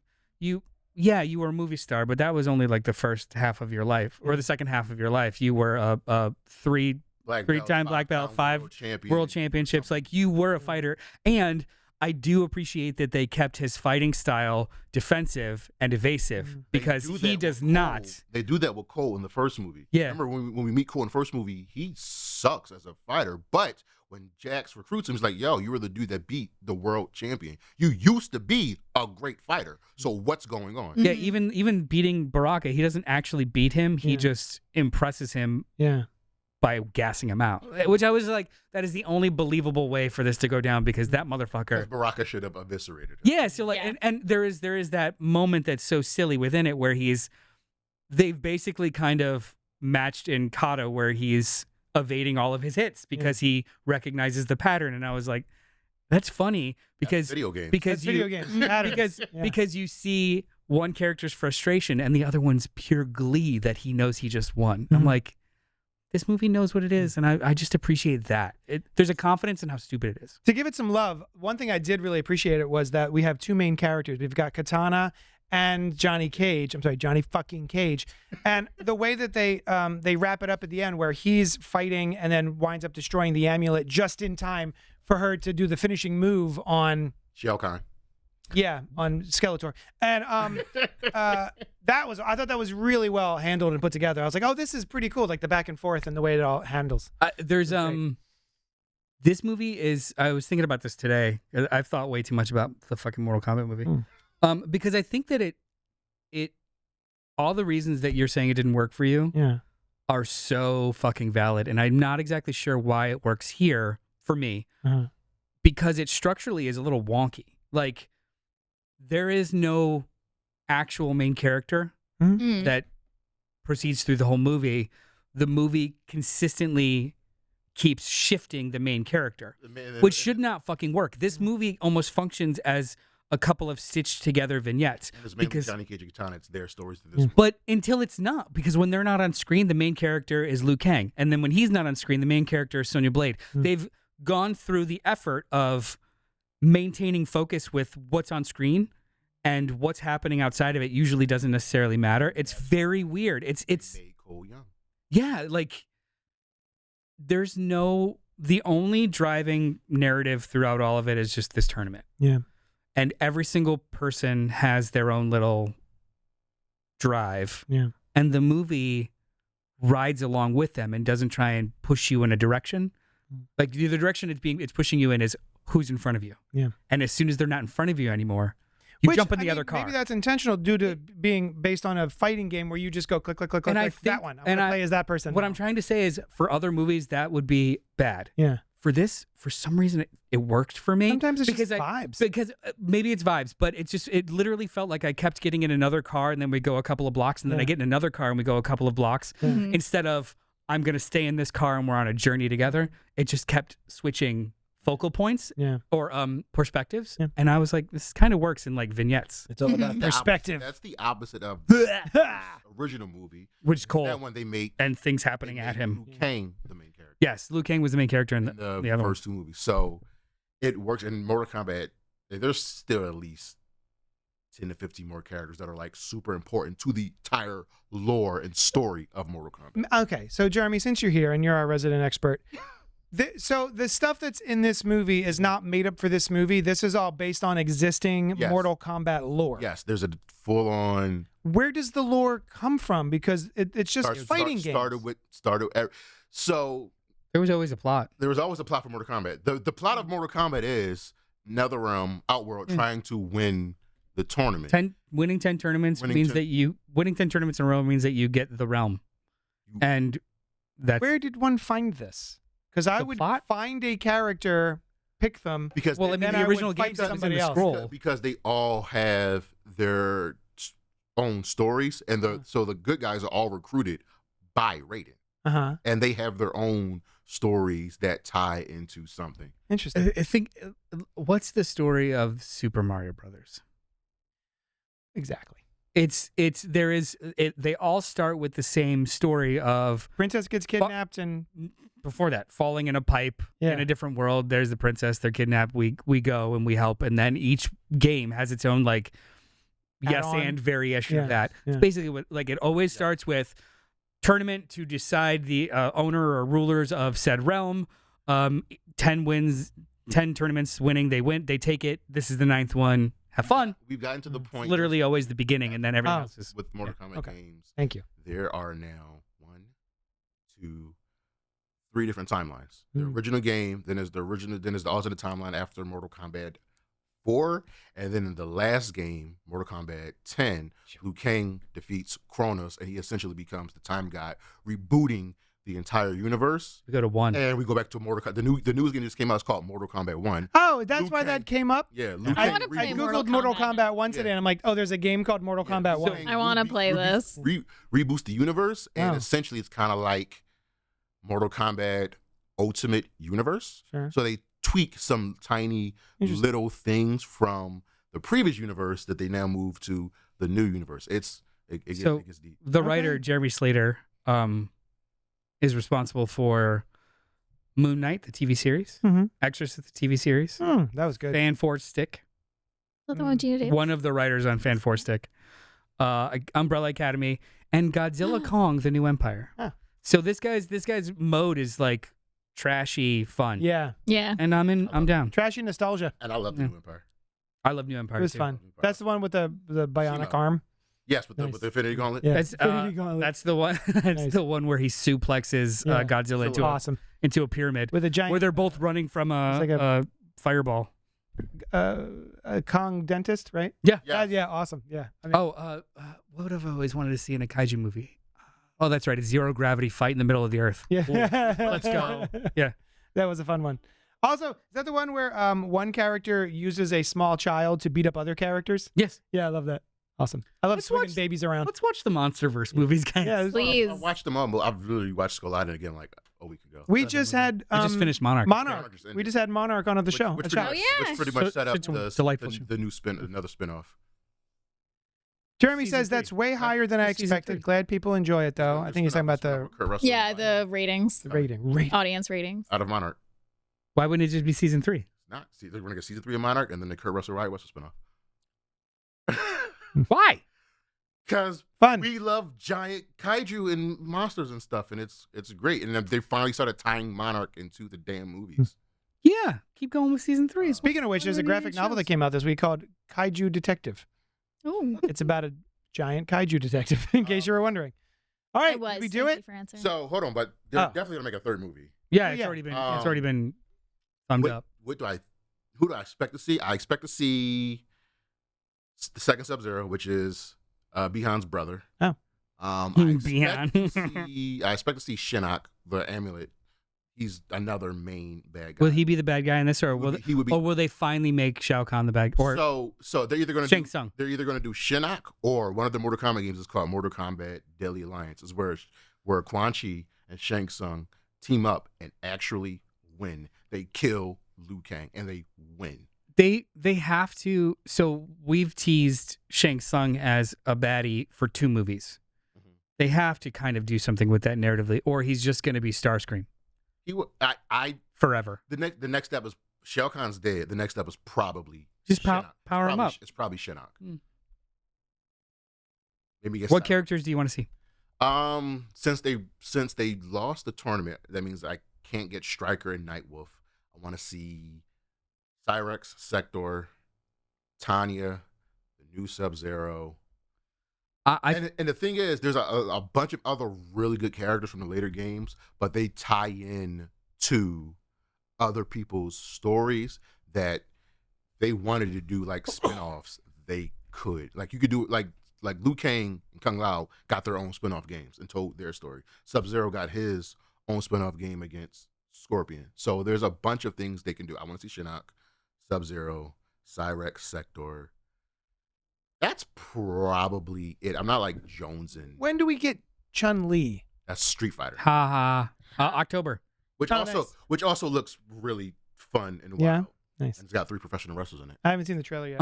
you were a movie star, but that was only like the first half of your life or the second half of your life. You were a Black three-time belt, black belt, 5 5-time world championships. Like you were a fighter, and I do appreciate that they kept his fighting style defensive and evasive because he does not. They do that with Cole in the first movie. Yeah. Remember when we meet Cole in the first movie, he sucks as a fighter, but when Jax recruits him, he's like, yo, you were the dude that beat the world champion. You used to be a great fighter. So what's going on? Yeah, even beating Baraka, he doesn't actually beat him. He just impresses him by gassing him out. Which I was like, that is the only believable way for this to go down because that motherfucker. Baraka should have eviscerated him. Yeah, so like and there is that moment that's so silly within it where they've basically kind of matched in kata where he's evading all of his hits because he recognizes the pattern, and I was like, that's funny because video game. because That's you, video games. because you see one character's frustration and the other one's pure glee that he knows he just won. I'm like, this movie knows what it is, and I just appreciate that. There's a confidence in how stupid it is. To give it some love, one thing I did really appreciate it was that we have two main characters. We've got Katana and Johnny Cage. I'm sorry, Johnny fucking Cage. And the way that they wrap it up at the end where he's fighting and then winds up destroying the amulet just in time for her to do the finishing move on Shao Kahn. Yeah, on Skeletor. And I thought that was really well handled and put together. I was like, oh, this is pretty cool, like the back and forth and the way it all handles. This movie is, I was thinking about this today. I've thought way too much about the fucking Mortal Kombat movie. Because I think that it all the reasons that you're saying it didn't work for you are so fucking valid. And I'm not exactly sure why it works here for me because it structurally is a little wonky. Like, there is no actual main character that proceeds through the whole movie. The movie consistently keeps shifting the main character, which should not fucking work. This movie almost functions as a couple of stitched together vignettes. And it's mainly because Johnny Cage and Katana. It's their stories to this. But until it's not, because when they're not on screen, the main character is Liu Kang. And then when he's not on screen, the main character is Sonya Blade. They've gone through the effort of maintaining focus with what's on screen, and what's happening outside of it usually doesn't necessarily matter. It's very weird. It's Made Cole young. yeah, like the only driving narrative throughout all of it is just this tournament. Yeah. And every single person has their own little drive. Yeah. And the movie rides along with them and doesn't try and push you in a direction. Like the direction it's pushing you in is who's in front of you. Yeah. And as soon as they're not in front of you anymore, you jump in the other car. Maybe that's intentional due to being based on a fighting game where you just go click, click, click, click, And I click, think- that one. I'm going to play as that person. What now. I'm trying to say is for other movies, that would be bad. Yeah. For this, for some reason, it worked for me. Sometimes it's because just vibes. Because maybe it's vibes, but it literally felt like I kept getting in another car and then we go a couple of blocks and then I get in another car and we go a couple of blocks. Instead of I'm going to stay in this car and we're on a journey together, it just kept switching focal points or perspectives. Yeah. And I was like, this kind of works in like vignettes. It's all about perspective. That's the opposite of the original movie. Which is cool. That one they made And things happening at him. Liu Kang the main character. Yes, Liu Kang was the main character in the other one. first two movies. So it works in Mortal Kombat. There's still at least 10 to 15 more characters that are like super important to the entire lore and story of Mortal Kombat. Okay, so Jeremy, since you're here and you're our resident expert, so the stuff that's in this movie is not made up for this movie. This is all based on existing Yes. Mortal Kombat lore. Yes, there's a full-on Where does the lore come from? Because it's just fighting games. So There was always a plot. there was always a plot for Mortal Kombat. The plot of Mortal Kombat is NetherRealm, Outworld trying to win the tournament. Winning 10 tournaments Winning means 10 that winning 10 tournaments in a row means that you get the realm. And that's Where did one find this? Because I The would plot? find a character, pick them. Because well, I they- mean, then the I would original fight game stuff is in somebody the else. scroll. because they all have their own stories, and so the good guys are all recruited by Raiden, Uh-huh. and they have their own stories that tie into something. Interesting. I think what's the story of Super Mario Brothers? Exactly. They all start with the same story of Princess gets kidnapped and before that falling in a pipe Yeah. in a different world. There's the princess, they're kidnapped, we go and we help, and then each game has its own like yes Add-on. and variation of Yeah, that. yeah. It's basically what, like, it always starts with tournament to decide the owner or rulers of said realm. 10 wins 10 tournaments winning. They win. They take it. This is the 9th one. Have fun. We've gotten to the point. Literally always the beginning, and then everything else is. With Mortal Kombat games. Thank you. There are now 1, 2, 3 different timelines. The original game, then there's the alternate timeline after Mortal Kombat 4, and then in the last game, Mortal Kombat 10, Liu Kang defeats Kronos, and he essentially becomes the time god, rebooting the entire universe. We go to 1. And we go back to Mortal Kombat. The newest game that just came out is called Mortal Kombat 1. Oh, that's Liu why Kang. that came up? Yeah, I wanna play I Mortal googled Mortal Kombat. Kombat 1 today, and I'm like, oh, there's a game called Mortal Kombat 1. I wanna play this. Reboost the universe, and Oh. essentially it's kind of like Mortal Kombat Ultimate Universe. Sure. So they tweak some tiny Interesting. little things from the previous universe that they now move to the new universe. It gets deep. The Okay. writer Jeremy Slater is responsible for Moon Knight, the TV series, Mhm. Exorcist, the TV series, That was good. Fan Four Stick, Is that the one Gina Davis? one of the writers on Fan Four Stick, Umbrella Academy, and Godzilla Kong: The New Empire. Huh. So this guy's mode is like trashy fun. Yeah. Yeah. And I'm down. Trashy nostalgia. And I love the new Empire. I love New Empire. It was too. fun. That's the one with the bionic Shima. arm. Yes, with Nice. the Infinity Gauntlet. Yeah. That's Infinity Gauntlet. that's the one. That's Nice. the one where he suplexes Yeah. Godzilla So awesome. into a pyramid, With a giant where they're both running from It's like a fireball. a Kong dentist, right? Yeah. Yeah. Yeah, awesome. Yeah. I mean, What have I always wanted to see in a kaiju movie? Oh, that's right. A zero gravity fight in the middle of the earth. yeah. Let's go. Yeah. That was a fun one. Also, is that the one where one character uses a small child to beat up other characters? Yes. Yeah, I love that. Awesome. I love Let's swinging watch- babies around. Let's watch the MonsterVerse movies, guys. Yeah, Please. I watched them all, but I've literally watched Skull Island again like a week ago. we just had We just finished Monarch. Monarch. Monarch is We just had Monarch on the show. Which A pretty chat. much, Oh, yeah. which pretty much So- set up such a the delightful show. new another spinoff. Jeremy Season says that's 3. way higher than I Season expected. 3. Glad people enjoy it though. I think he's talking about the Kurt Russell Yeah, the ratings. rating. Audience ratings. out of Monarch. Why wouldn't it just be season 3? Not see, they're gonna get season 3 of Monarch, and then the Kurt Russell Riot West spinoff. Why? Because Fun. we love giant kaiju and monsters and stuff, and it's great. And then they finally started tying Monarch into the damn movies. Yeah. Keep going with season 3. Speaking of which, there's a graphic novel that came out this week called Kaiju Detective. Ooh. It's about a giant kaiju detective, in case you were wondering. All right, It was. did we do Thank it? you for answering. So hold on, but they're Oh. definitely gonna make a third movie. Yeah, Oh, it's yeah. already been thumbed up. Who do I expect to see? I expect to see the second Sub-Zero, which is Bihan's brother. Oh. I Bihan. expect to see Shinnok, the amulet. He's another main bad guy. Will he be the bad guy in this, or He would be. or will they finally make Shao Kahn the bad? Or So they're either going to Shang Tsung. They're either going to do Shinnok, or one of the Mortal Kombat games is called Mortal Kombat Deadly Alliance, is where Quan Chi and Shang Tsung team up and actually win. They kill Liu Kang and they win. they have to. So we've teased Shang Tsung as a baddie for 2 movies. Mhm. They have to kind of do something with that narratively, or he's just going to be Starscream forever. The next step is Shao Kahn's dead. The next step is probably Just Shinnok. power him up. It's probably Shinnok. Hmm. Maybe get What stopped. characters do you want to see? Since they lost the tournament, that means I can't get Stryker and Nightwolf. I want to see Cyrex, Sector, Tanya, the new Sub-Zero. I And the thing is, there's a bunch of other really good characters from the later games, but they tie in to other people's stories that they wanted to do like spin-offs. They could. Like you could do like Liu Kang and Kung Lao got their own spin-off games and told their story. Sub-Zero got his own spin-off game against Scorpion. So there's a bunch of things they can do. I want to see Shinnok, Sub-Zero, Cyrex, Sector. That's probably it. I'm not like jonesing. When do we get Chun-Li? That's Street Fighter, ha October. which Oh, also nice. which also looks really fun and wild. Yeah? Nice. And it's got 3 professional wrestlers in it. I haven't seen the trailer yet.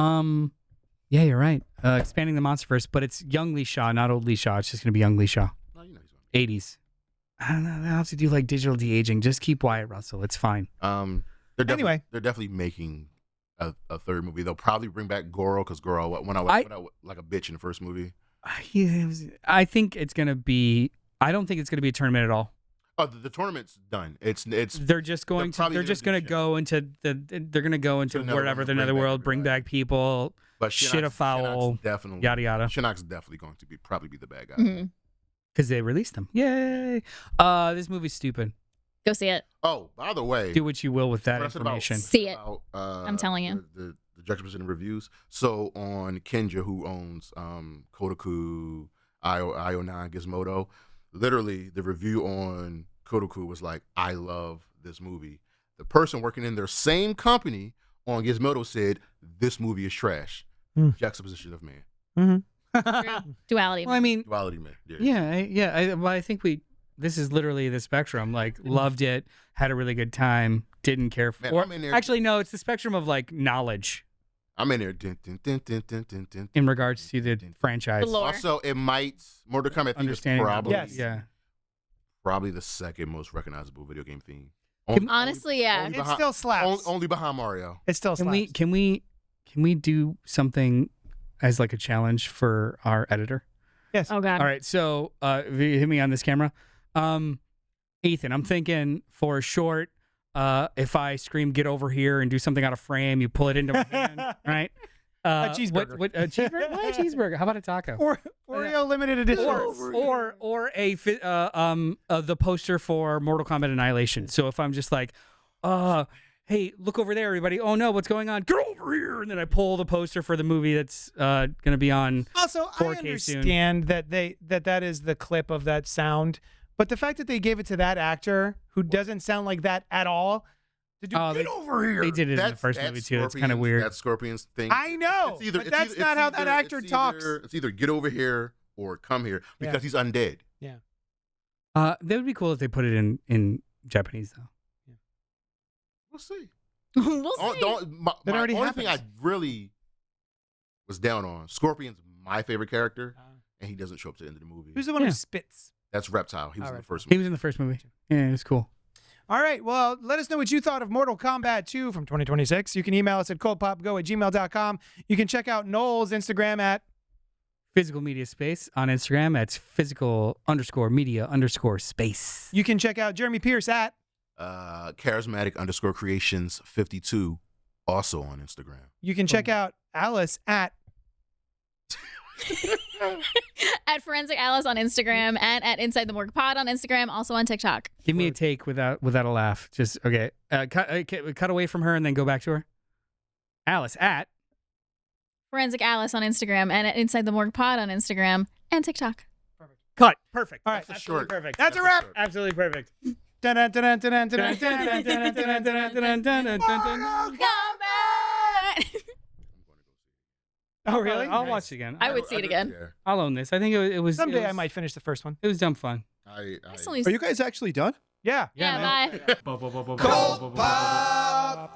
Yeah, you're right. Expanding the MonsterVerse, but it's young Lee Shaw, not old Lee Shaw. It's just gonna be young Lee Shaw. No, you know he's on. 80s. I don't know. They have to do like digital de-aging. Just keep Wyatt Russell. It's fine. Anyway. They're definitely making a third movie. They'll probably bring back Goro because Goro went out like a bitch in the first movie. I think it's gonna be. I don't think it's gonna be a tournament at all. Oh, the tournament's done. It's They're just going to. probably They're gonna just do going to go into the. They're going to go into To another wherever world, the bring back netherworld, bring everybody. back people, but shit afoul, definitely yada yada. Shinnok's definitely going to probably be the bad guy. Mhm. Because they released them. Yay! This movie's stupid. Go see it. Oh, by the way, Do what you will with that what I said about- information. See it. about, I'm telling you. the juxtaposition of reviews. So on Kenja, who owns Kodoku, IO9, Gizmodo, literally the review on Kodoku was like, "I love this movie." The person working in their same company on Gizmodo said, "This movie is trash." Juxtaposition of man, Duality. Well, I mean, duality man. There you yeah. Well, I think this is literally the spectrum. Like, loved it, had a really good time, didn't care for. Man, Or, I'm in there- actually, no, it's the spectrum of like knowledge I'm in there. Dun, dun, dun, dun, dun, dun, dun, in regards to the franchise. The lore. Also, it might Mortal Kombat theme is Understanding. probably Yes. Yeah. probably the second most recognizable video game theme. Honestly, yeah. only It behind- still slaps. Only behind Mario. It still slaps. Can we do something as like a challenge for our editor? Yes. Oh God. All right, so hit me on this camera. Ethan, I'm thinking for a short, if I scream "get over here" and do something out of frame, you pull it into my hand, right? A cheeseburger. A cheeseburger? Why a cheeseburger? How about a taco? Or Oreo limited edition. Or the poster for Mortal Kombat Annihilation. So if I'm just like, hey, look over there, everybody. Oh no, what's going on? Get over here! And then I pull the poster for the movie that's gonna be on. Also, I 4K soon. understand that is the clip of that sound, but the fact that they gave it to that actor who doesn't sound like that at all, to do Oh, get they- over here. They did it in the first movie too. It's kind of weird. That Scorpion's thing. I know, but that's not how that actor talks. It's either get over here or come here because he's undead. That would be cool if they put it in Japanese though. We'll see. We'll see. That already only thing I happens. really was down on, Scorpion's my favorite character, and he doesn't show up to the end of the movie. Who's the one Yeah. who spits? That's Reptile. He was in the Alright. first He movie. was in the first movie. Yeah, it was cool. All right. Well, let us know what you thought of Mortal Kombat 2 from 2026. You can email us at cultpopgo@gmail.com. You can check out Noel's Instagram at Physical Media Space on Instagram. That's physical_media_space. You can check out Jeremy Pierce at Charismatic_creations 52, also on Instagram. You can check out Alice at At Forensic Alice on Instagram and at Inside the Morgue Pod on Instagram, also on TikTok. Give me a take without a laugh. Just okay. Cut away from her and then go back to her. Alice at Forensic Alice on Instagram and at Inside the Morgue Pod on Instagram and TikTok. cut. Perfect. All right. That's a short. Perfect. That's a wrap. Absolutely perfect. Oh, really? I'll Nice. watch it again. I would see it again. Yeah. I'll own this. I think it was. Someday it I was- might finish the first one. It was dumb fun. I Excellent. Are you guys actually done? Yeah. Yeah, bye. CultPOP.